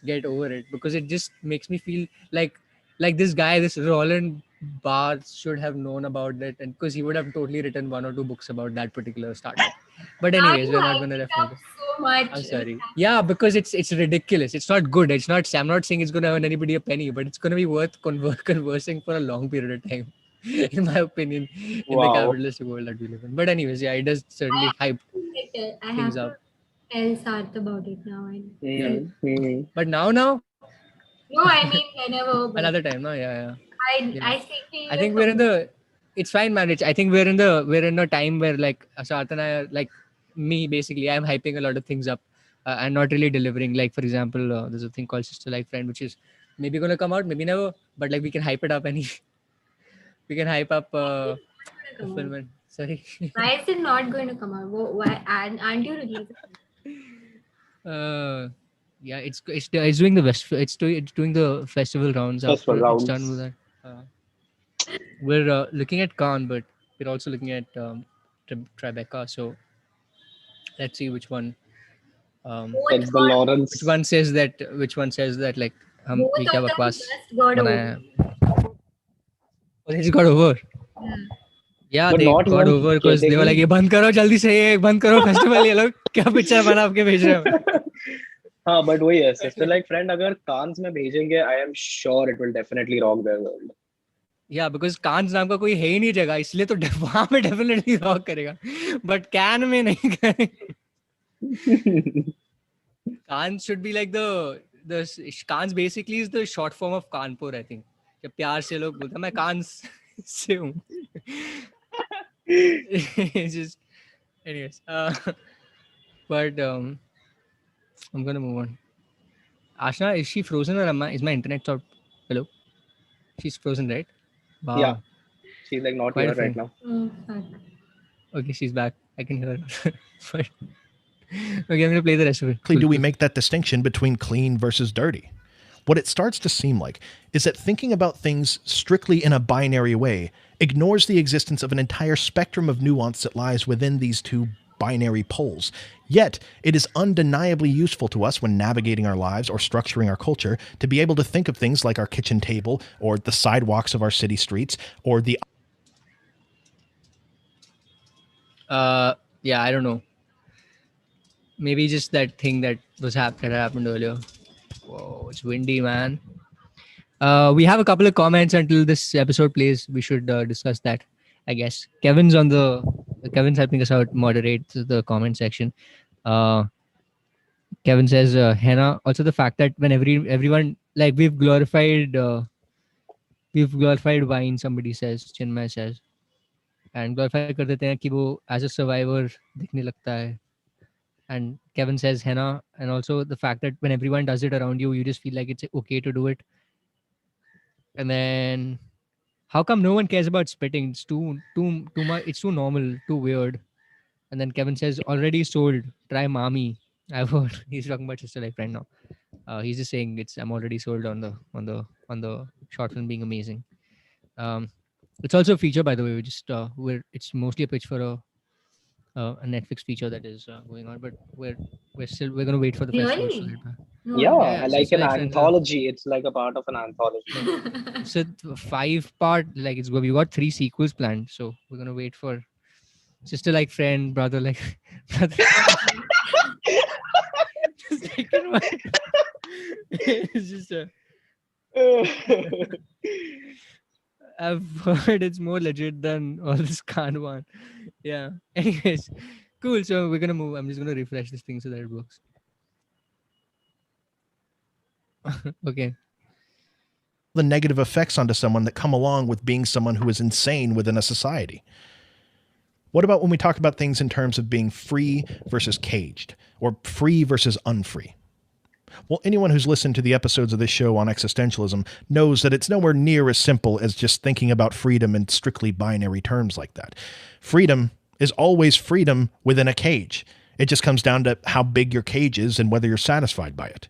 get over it because it just makes me feel like this guy, this Roland Barthes should have known about it, and because he would have totally written one or two books about that particular startup. But Now anyways, you we're not hype going to it refer up to. so I'm much. sorry. Yeah, because it's ridiculous. It's not good. It's not. I'm not saying it's going to earn anybody a penny, but it's going to be worth conversing for a long period of time, in my opinion, in the Wow. capitalistic world that we live in. But anyways, yeah, it does certainly hype I things have to up. tell Saarth about it now. And Yeah. Mm-hmm. But now, no, I mean whenever, but another time. No, yeah. Yeah. I think we I will think we're in come. the. It's fine, man. I think we're in a time where like Saarth and I are like me basically. I'm hyping a lot of things up and not really delivering. Like for example, there's a thing called Sister Like Friend, which is maybe gonna come out, maybe never. But like we can hype it up any. We can hype up It's the not going to come film. out. And, sorry. Why is it not going to come out? Why aren't you releasing it? uh, yeah, it's doing the best. It's doing the festival rounds Festival after it's done with rounds. that. We're looking at Khan, but we're also looking at Tribeca. So let's see which one. Both It's the got Which Lawrence, one says that? Which one says that? Like हम both ये क्या of them बकवास just got over. बनाया है? Oh, they just got over. Yeah. Yeah, but they not got even over because they were like, category. ये बंद करो जल्दी से, ये बंद करो फेस्टिवल, ये लोग क्या पिक्चर बना के भेज रहे हो? हाँ, but वही है, sister like friend अगर कांस में भेजेंगे, I am sure it will definitely rock their world. या बिकॉज कांस नाम का कोई है ही नहीं जगह, इसलिए तो वहां में डेफिनेटली रॉक करेगा, बट कैन में नहीं करेगा. Cannes should be like the Cannes basically is the short form of Kanpur, I think. जब प्यार से लोग बोलते हैं मैं कांस से हूँ. Just anyways, but I'm gonna move on. Ashna, is she frozen or is my internet out? Hello, she's frozen, right? Yeah, Wow, she's like not quite a here right thing. now. Fuck. Okay, she's back. I can hear her. But okay, I'm gonna play the rest of it. Do we make that distinction between clean versus dirty? What it starts to seem like is that thinking about things strictly in a binary way ignores the existence of an entire spectrum of nuance that lies within these two binary poles. Yet, it is undeniably useful to us when navigating our lives or structuring our culture to be able to think of things like our kitchen table or the sidewalks of our city streets or the Yeah, I don't know. Maybe just that thing that happened earlier. Whoa, it's windy, man. We have a couple of comments until this episode plays. We should discuss that, I guess. Kevin's helping us out moderate the comment section. Kevin says, Hannah, also the fact that when everyone, like, we've glorified wine, somebody says, Chinmay says, and glorify कर देते हैं कि वो as a survivor दिखने लगता है. And Kevin says henna, and also the fact that when everyone does it around you, you just feel like it's okay to do it. And then how come no one cares about spitting? It's too much. It's too normal, too weird. And then Kevin says, already sold. Try Mami. I've heard. He's talking about Sister Like Friend now. He's just saying I'm already sold on the short film being amazing. Um, it's also a feature, by the way. It's mostly a pitch for a Netflix feature that is going on, but we're gonna wait for the festivals to Really? get back. No Yeah, Yeah, like Sister an Like Friends. anthology. It's like a part of an anthology. idea. It's a 5-part. Like we got 3 sequels planned, so we're gonna wait for Sister Like Friend, Brother Like Brother. The second one. It's just I've heard it's more legit than all this Khan one. Yeah. Anyways, cool. So we're gonna move. I'm just gonna refresh this thing so that it works. Okay. The negative effects onto someone that come along with being someone who is insane within a society. What about when we talk about things in terms of being free versus caged, or free versus unfree? Well, anyone who's listened to the episodes of this show on existentialism knows that it's nowhere near as simple as just thinking about freedom in strictly binary terms like that. Freedom is always freedom within a cage. It just comes down to how big your cage is and whether you're satisfied by it.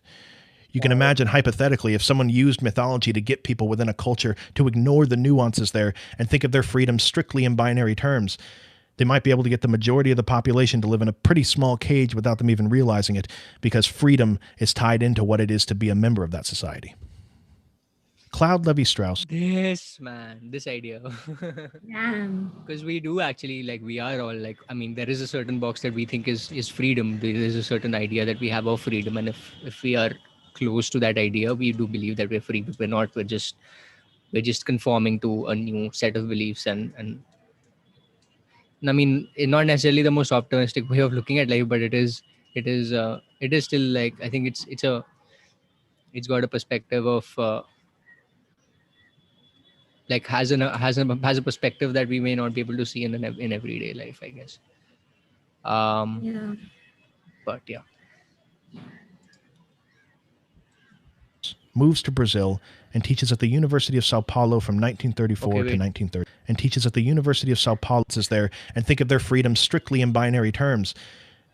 You can imagine hypothetically if someone used mythology to get people within a culture to ignore the nuances there and think of their freedom strictly in binary terms, they might be able to get the majority of the population to live in a pretty small cage without them even realizing it, because freedom is tied into what it is to be a member of that society. Claude Levi-Strauss. This idea. Damn. Because we do actually, like, we are all like, I mean, there is a certain box that we think is freedom. There is a certain idea that we have of freedom, and if we are close to that idea, we do believe that we're free, but we're not. We're just conforming to a new set of beliefs, and I mean, not necessarily the most optimistic way of looking at life, but it is still, like, I think it's got a perspective of like has a perspective that we may not be able to see in everyday life, I guess. Yeah. But yeah. Moves to Brazil and teaches at the University of Sao Paulo from 1934 to 1930, and teaches at the University of Sao Paulo is there, and think of their freedom strictly in binary terms.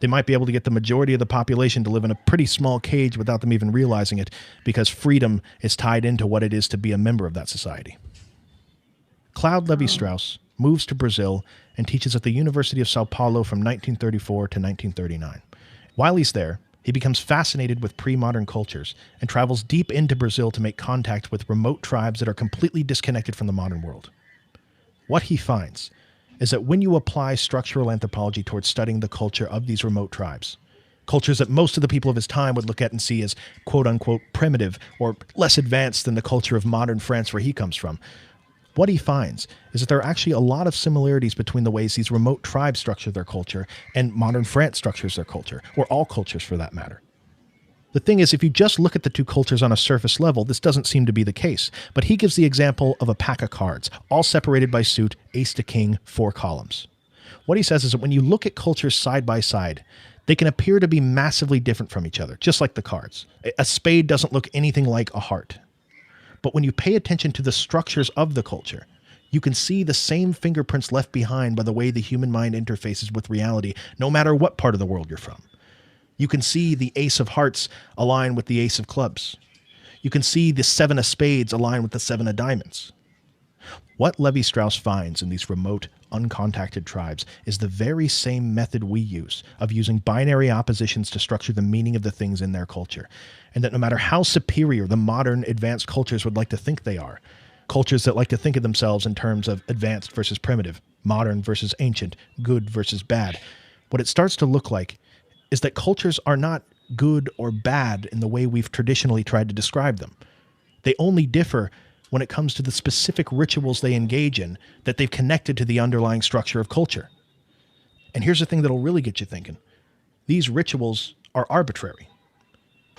They might be able to get the majority of the population to live in a pretty small cage without them even realizing it, because freedom is tied into what it is to be a member of that society. Claude Levi-Strauss moves to Brazil and teaches at the University of Sao Paulo from 1934 to 1939. While he's there, he becomes fascinated with pre-modern cultures and travels deep into Brazil to make contact with remote tribes that are completely disconnected from the modern world. What he finds is that when you apply structural anthropology towards studying the culture of these remote tribes, cultures that most of the people of his time would look at and see as quote-unquote primitive or less advanced than the culture of modern France where he comes from, what he finds is that there are actually a lot of similarities between the ways these remote tribes structure their culture and modern France structures their culture, or all cultures for that matter. The thing is, if you just look at the two cultures on a surface level, this doesn't seem to be the case. But he gives the example of a pack of cards, all separated by suit, ace to king, 4 columns. What he says is that when you look at cultures side by side, they can appear to be massively different from each other, just like the cards. A spade doesn't look anything like a heart. But when you pay attention to the structures of the culture, you can see the same fingerprints left behind by the way the human mind interfaces with reality, no matter what part of the world you're from. You can see the ace of hearts align with the ace of clubs. You can see the 7 of spades align with the 7 of diamonds. What Levi-Strauss finds in these remote, uncontacted tribes is the very same method we use of using binary oppositions to structure the meaning of the things in their culture. And that no matter how superior the modern advanced cultures would like to think they are, cultures that like to think of themselves in terms of advanced versus primitive, modern versus ancient, good versus bad, what it starts to look like is that cultures are not good or bad in the way we've traditionally tried to describe them. They only differ when it comes to the specific rituals they engage in that they've connected to the underlying structure of culture. And here's the thing that'll really get you thinking. These rituals are arbitrary.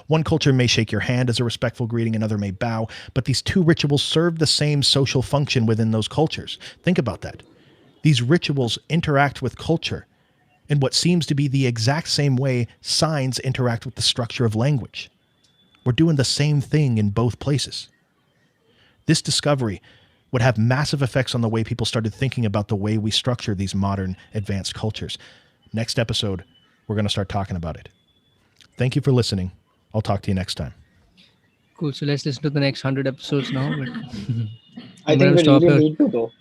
One culture may shake your hand as a respectful greeting, another may bow, but these two rituals serve the same social function within those cultures. Think about that. These rituals interact with culture in what seems to be the exact same way signs interact with the structure of language. We're doing the same thing in both places. This discovery would have massive effects on the way people started thinking about the way we structure these modern advanced cultures. Next episode, we're going to start talking about it. Thank you for listening. I'll talk to you next time. Cool. So let's listen to the next 100 episodes now. But I I'm think gonna we stop really here. need to though.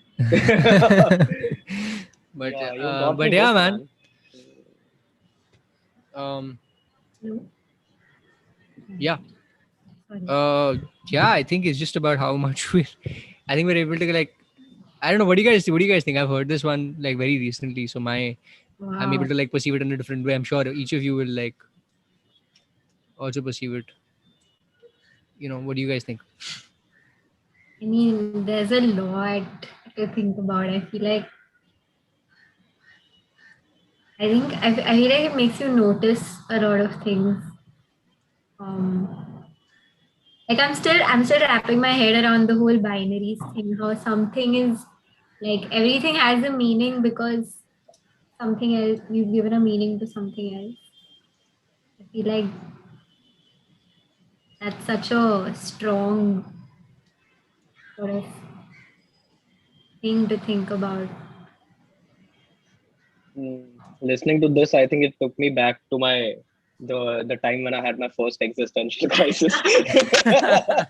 Yeah, you got me But yeah, hooked, man. man. No? Yeah. Sorry. Yeah. I think it's just about how much we. I think we're able to like. I don't know. What do you guys? What do you guys think? I've heard this one like very recently, so I'm able Wow. to like perceive it in a different way. I'm sure each of you will like also perceive it. What do you guys think? I mean, there's a lot to think about. I feel like it makes you notice a lot of things. Like I'm still wrapping my head around the whole binaries thing. How something is like everything has a meaning because something else you've given a meaning to something else. I feel like that's such a strong sort of thing to think about. Listening to this, I think it took me back to the time when I had my first existential crisis. The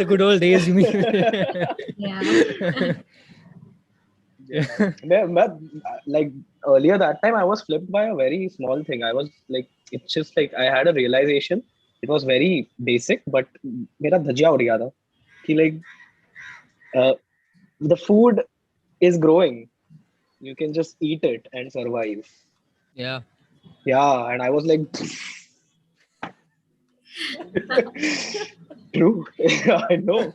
good old days, you mean? Yeah. Like earlier that time, I was flipped by a very small thing. I was like, it's just like I had a realization. It was very basic, but मेरा धजिया उड़ गया था कि like uh, the food is growing. You can just eat it and survive. Yeah. Yeah, and I was like, true. I know.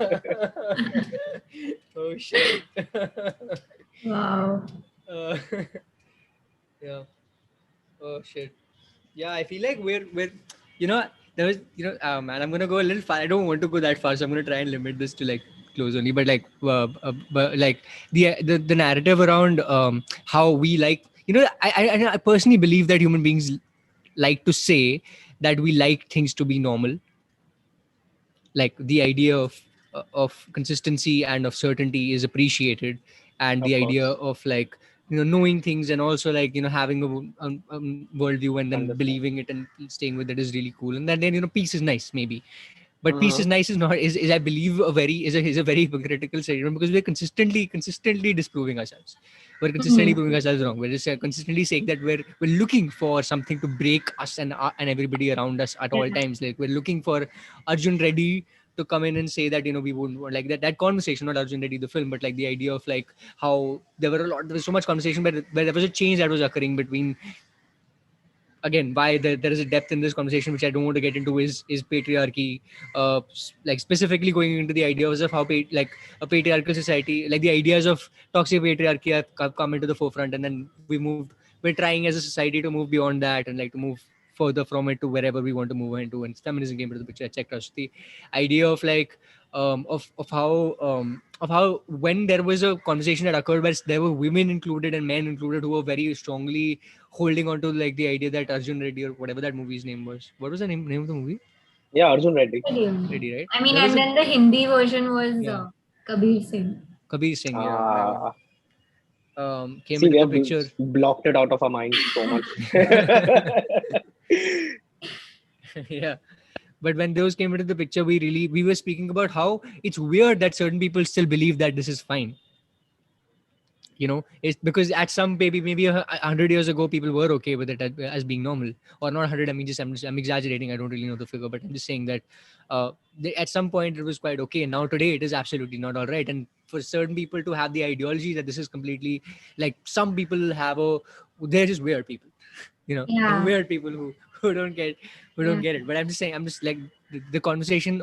Oh shit. Wow. Uh, yeah. Oh shit. Yeah, I feel like we're you know there was man, I'm gonna go a little far. I don't want to go that far, so I'm gonna try and limit this to like close only. But like but like the narrative around how we like I personally believe that human beings like to say that we like things to be normal, like the idea of consistency and of certainty is appreciated, and the Of idea course. of like knowing things and also like having a worldview and then Understand. believing it and staying with it is really cool. And then peace is nice maybe, but peace is Uh-huh. nice is not is I believe a very hypocritical statement, because we're consistently disproving ourselves. We're consistently proving ourselves wrong. We're just consistently saying that we're looking for something to break us and everybody around us at all times. Like we're looking for Arjun Reddy to come in and say that we wouldn't want like that conversation, not Arjun Reddy the film, but like the idea of like how there was so much conversation, but where there was a change that was occurring between, again, why there is a depth in this conversation which I don't want to get into is patriarchy, like specifically going into the ideas of how like a patriarchal society, like the ideas of toxic patriarchy have come into the forefront, and then we're trying as a society to move beyond that and like to move further from it to wherever we want to move into, and feminism came into the picture, etc. So the idea of like of how when there was a conversation that occurred where there were women included and men included who were very strongly holding on to like the idea that Arjun Reddy or whatever that movie's name was. What was the name of the movie? Yeah, Arjun Reddy. Reddy, right? I mean, There was and a then the Hindi version was yeah Kabir Singh. Kabir Singh, yeah, whatever. Ah, Came see, into we the have picture. blocked it out of our minds so much. Yeah. But when those came into the picture, we were speaking about how it's weird that certain people still believe that this is fine. It's because at some maybe 100 years ago people were okay with it as being normal, or not 100. I mean, I'm exaggerating. I don't really know the figure, but I'm just saying that at some point it was quite okay, and now today it is absolutely not all right. And for certain people to have the ideology that this is completely like, some people they're just weird people, like Yeah. weird people who don't get Yeah. it. But I'm just saying, I'm just like the conversation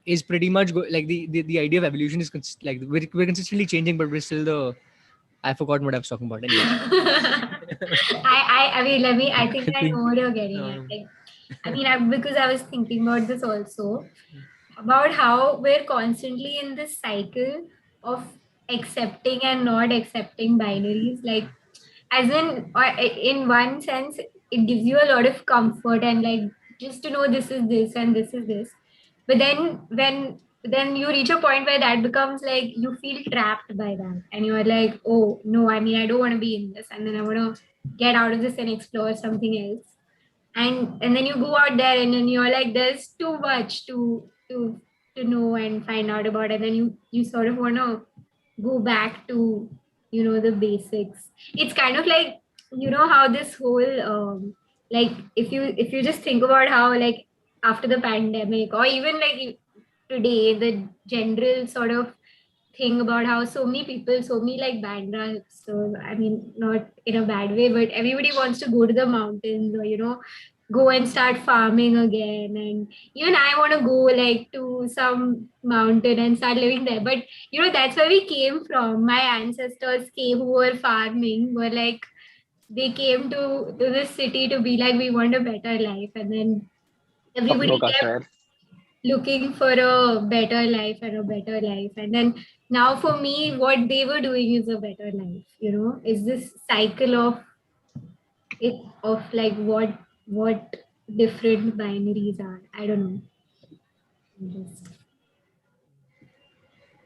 is pretty much like the idea of evolution is like we're consistently changing, but we're still I forgot what I was talking about. Anyways, I mean, I think I I know think what you're getting at. um, Like, I mean, because I was thinking about this also, about how we're constantly in this cycle of accepting and not accepting binaries. Like, as in one sense, it gives you a lot of comfort and like just to know this is this and this is this. But then when then you reach a point where that becomes like you feel trapped by that, and you're like, oh no, I mean, I don't want to be in this, and then I want to get out of this and explore something else. And then you go out there, and then you're like, there's too much to know and find out about, and then you sort of want to go back to the basics. It's kind of like, how this whole like, if you just think about how, like, after the pandemic, or even like today, the general sort of thing about how so many people, so many like bandra hipsters, I mean, not in a bad way, but everybody wants to go to the mountains, or go and start farming again. And even I want to go like to some mountain and start living there. But that's where we came from. My ancestors came, who were farming, were like, they came to this city to be like, we want a better life. And then Sapno everybody ka kept shahar. looking for a better life and a better life. And then now for me, what they were doing is a better life. Is this cycle of like what different binaries are. I don't know. I'm just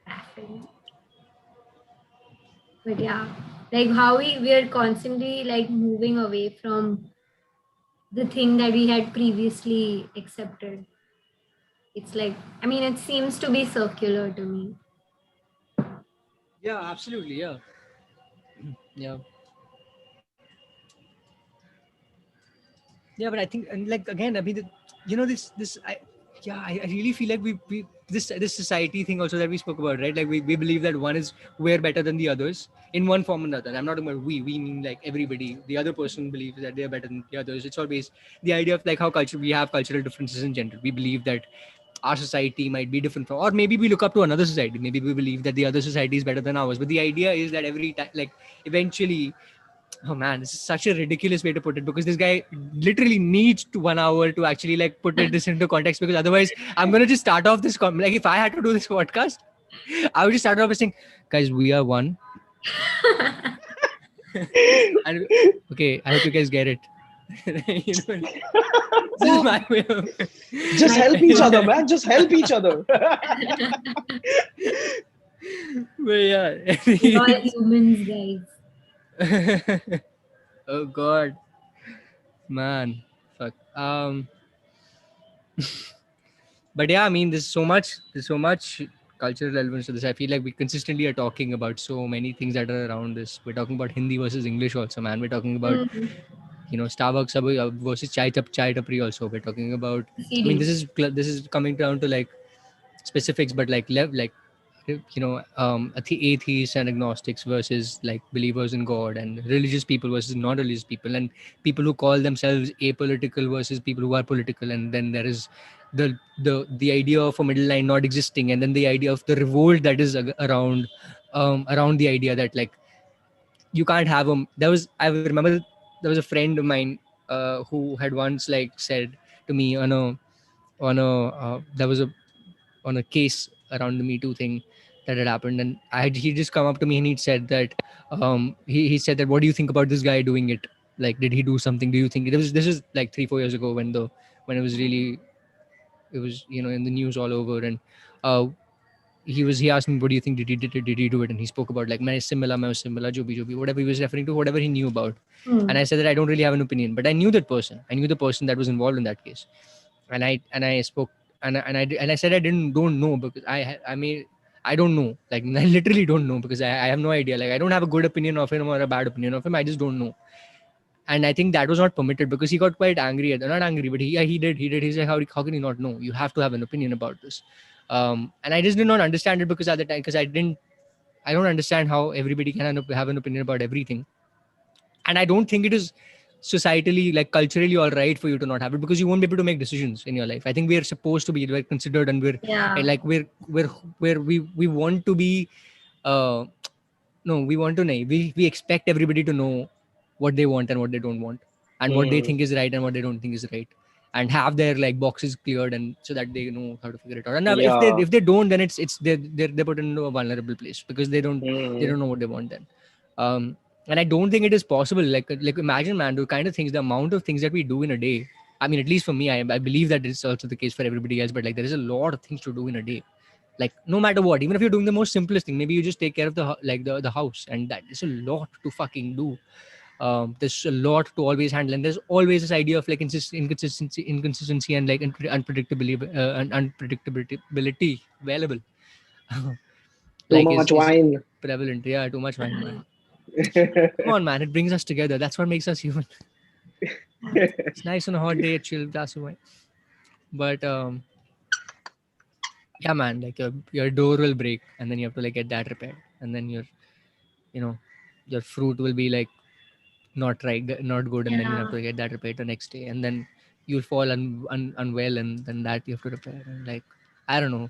laughing. But yeah, like how we are constantly like moving away from the thing that we had previously accepted. It's like, I mean, it seems to be circular to me. Yeah, absolutely. Yeah. Yeah. Yeah, but I think, and like again, I mean, I really feel like we this society thing also that we spoke about, right? Like we believe that one is way better than the others in one form or another. And I'm not talking about we mean like everybody. The other person believes that they are better than the others. It's always the idea of like how we have cultural differences in general. We believe that our society might be different from, or maybe we look up to another society. Maybe we believe that the other society is better than ours. But the idea is that every time, like eventually, oh man, this is such a ridiculous way to put it, because this guy literally needs to 1 hour to actually like put this into context, because otherwise I'm gonna just start off this like if I had to do this podcast, I would just start off by saying, guys, we are one. And okay, I hope you guys get it. This is my way of Just help each other, man. Just help each other. but yeah. We're all humans, guys. Oh god, man, fuck. But yeah, I mean, there's so much cultural relevance to this. I feel like we consistently are talking about so many things that are around this. We're talking about Hindi versus English also, man. We're talking about Mm. Starbucks versus chai tapri also. We're talking about, I mean, CD. this is coming down to like specifics, but like atheists and agnostics versus like believers in God, and religious people versus non-religious people, and people who call themselves apolitical versus people who are political. And then there is the idea of a middle line not existing, and then the idea of the revolt that is around the idea that like you can't have them. I remember there was a friend of mine who had once like said to me there was a on a case around the Me Too thing that had happened, and he just come up to me and he said that he said that, what do you think about this guy doing it? Like, did he do something? Do you think this is like 3-4 years ago when it was really, it was in the news all over. And uh, he asked me, what do you think, did he do it? And he spoke about like मैं similar jo bhi, whatever he was referring to, whatever he knew about. And I said that I don't really have an opinion, but I knew the person that was involved in that case. And I spoke, and I said I don't know, because I don't know, like I literally don't know, because I have no idea, like I don't have a good opinion of him or a bad opinion of him, I just don't know. And I think that was not permitted, because he got quite angry, not angry, but he did he's like, how can you not know? You have to have an opinion about this. And I just did not understand it, because at the time, because I don't understand how everybody can have an opinion about everything. And I don't think it is societally, like culturally, all right for you to not have it, because you won't be able to make decisions in your life. I think we are supposed to be like considered, and Yeah. like we want to be uh no we want to know, we expect everybody to know what they want and what they don't want, and what they Hmm. think is right and what they don't think is right, and have their like boxes cleared, and so that they know how to figure it out. And if they Yeah. don't, then it's they're put into a vulnerable place, because they don't Hmm. know what they want then. And I don't think it is possible, like imagine, man, the kind of things, the amount of things that we do in a day. I mean, at least for me, I believe that it's also the case for everybody else, but like there is a lot of things to do in a day. Like no matter what, even if you're doing the most simplest thing, maybe you just take care of the house, and that is a lot to fucking do. There's a lot to always handle, and there's always this idea of like inconsistency and like unpredictability available. Too Like much is wine. prevalent. Yeah, too much wine, man. Come on, man, it brings us together. That's what makes us human. It's nice on a hot day, a chill glass of wine. But yeah, man, like your door will break, and then you have to like get that repaired, and then you know your fruit will be like not right, not good, and then you have Yeah. to get that repaired the next day, and then you'll fall unwell, and then that you have to repair. And like I don't know,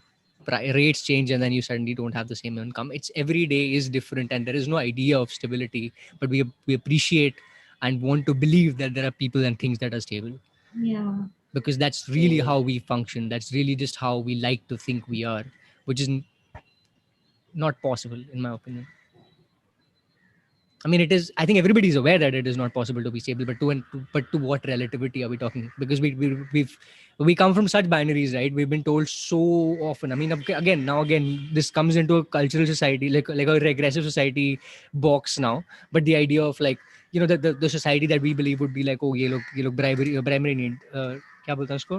rates change, and then you suddenly don't have the same income. It's every day is different, and there is no idea of stability. But we appreciate and want to believe that there are people and things that are stable, Yeah. because that's really how we function. That's really just how we like to think we are, which is not possible in my opinion. I mean, it is. I think everybody is aware that it is not possible to be stable, but to what relativity are we talking? Because we come from such binaries, right? We've been told so often. I mean, again, this comes into a cultural society, like a regressive society box now. But the idea of like the society that we believe would be like, oh ये लोग bribery नहीं क्या बोलता है उसको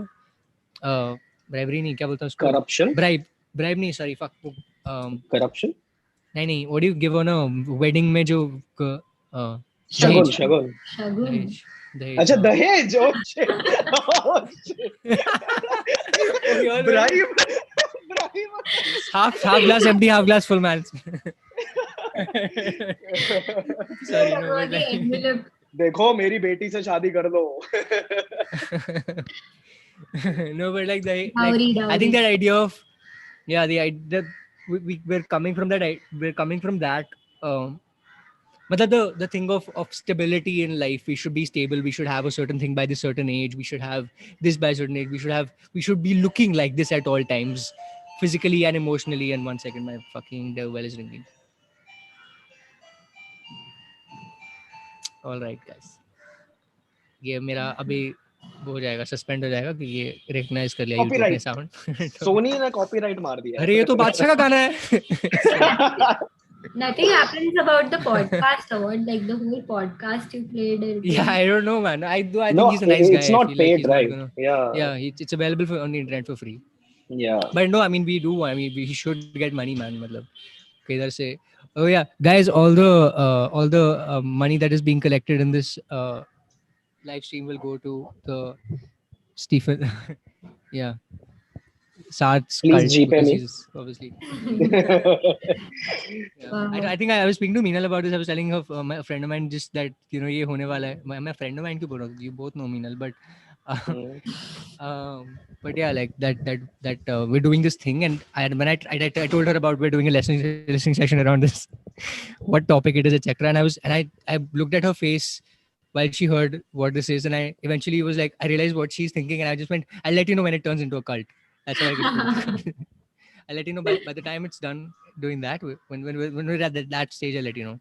bribery नहीं क्या बोलता है उसको Corruption. bribe नहीं sorry fuck Corruption. नहीं what do you give on a wedding में जो Shagun. दहेज Shagun. दहेज दहेज अच्छा हाँ दहेज. Oh shit. Oh shit. Bribe. Bribe. half glass empty half glass full man sorry no but like Envelope. देखो मेरी बेटी से शादी कर दो. no but like Dowry. I think that idea of the idea we're coming from that we're coming from that but the thing of stability in life, we should be stable, we should have a certain thing by this certain age, we should have this by a certain age, we should be looking like this at all times, physically and emotionally. And 1 second, my fucking bell is ringing. All right guys, ये मेरा अभी वो हो जाएगा, suspend हो जाएगा कि ये रिकग्नाइज कर लिया यूट्यूब ने Copyright. साउंड. सोनी ने कॉपीराइट मार दिया. अरे ये तो बादशाह का गाना है. Nothing happens about the podcast award, like the whole podcast you played. Yeah, I don't know, man. I think No, he's a nice guy. it's I not feel paid, like he's right? not gonna. Yeah. Yeah, it's available on the internet for free. Yeah. But no, I mean we do. I mean he should get money, man. मतलब किधर से? Oh yeah, guys, all the money that is being collected in this live stream will go to the Stephen. Yeah, Saarth's Please cult, GPay because me. he's obviously. Yeah. I think I was speaking to Meenal about this. I was telling her a friend of mine just that ये होने वाला है. मैं friend of mine क्यों बोल रहा हूँ? You both know Meenal, but yeah, like that we're doing this thing, and when I told her about we're doing a listening session around this, what topic it is, etc. And I looked at her face while she heard what this is, and I eventually was like, I realized what she's thinking, and I just went, I'll let you know when it turns into a cult. That's how I get to. I'll let you know by the time it's done doing that. When we're at that stage, I'll let you know.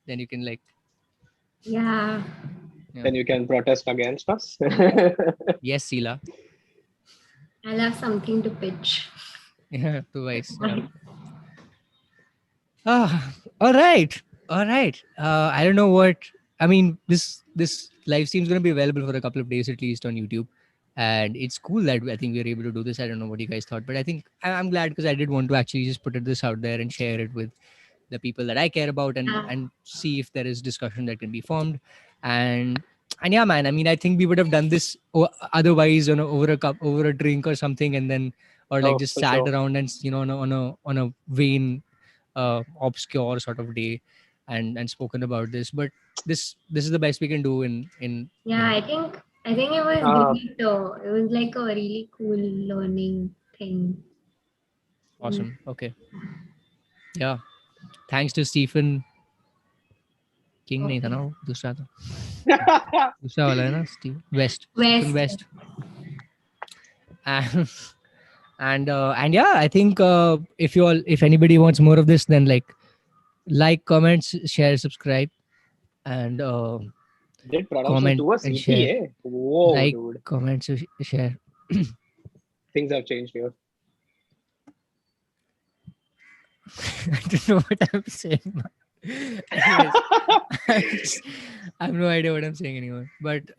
Then you can like. Yeah. Then you can protest against us. Yes, Sila. I'll have something to pitch. Yeah, twice. Yeah. All right. I don't know what. I mean, this live stream is going to be available for a couple of days at least on YouTube, and it's cool that I think we're able to do this. I don't know what you guys thought, but I think I'm glad, because I did want to actually just put this out there and share it with the people that I care about, and see if there is discussion that can be formed. And yeah, man, I mean, I think we would have done this otherwise over a cup, over a drink or something, and then or like just for sat sure. around and on a vain obscure sort of day and spoken about this. But this is the best we can do in Yeah, I think it was great. It was like a really cool learning thing. Awesome. Okay. Yeah. Thanks to Stephen King. नहीं था ना वो, दूसरा था, दूसरा वाला है ना, Steve West. Stephen West. And yeah, I think if anybody wants more of this, then like, comments, share, subscribe, and Did comment to us and CP, share. eh? Whoa, Like, dude. comment, share. Things have changed here. I don't know what I'm saying. Anyways, I have no idea what I'm saying anymore. But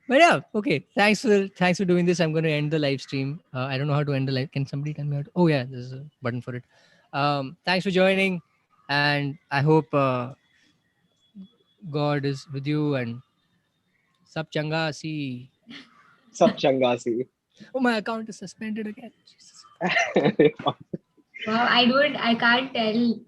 yeah, okay. Thanks for doing this. I'm going to end the live stream. I don't know how to end the live. Can somebody tell me how to? Oh yeah, there's a button for it. Thanks for joining, and I hope God is with you and sab changa si. Sab changasi. Oh, my account is suspended again. Jesus. Wow, I can't tell any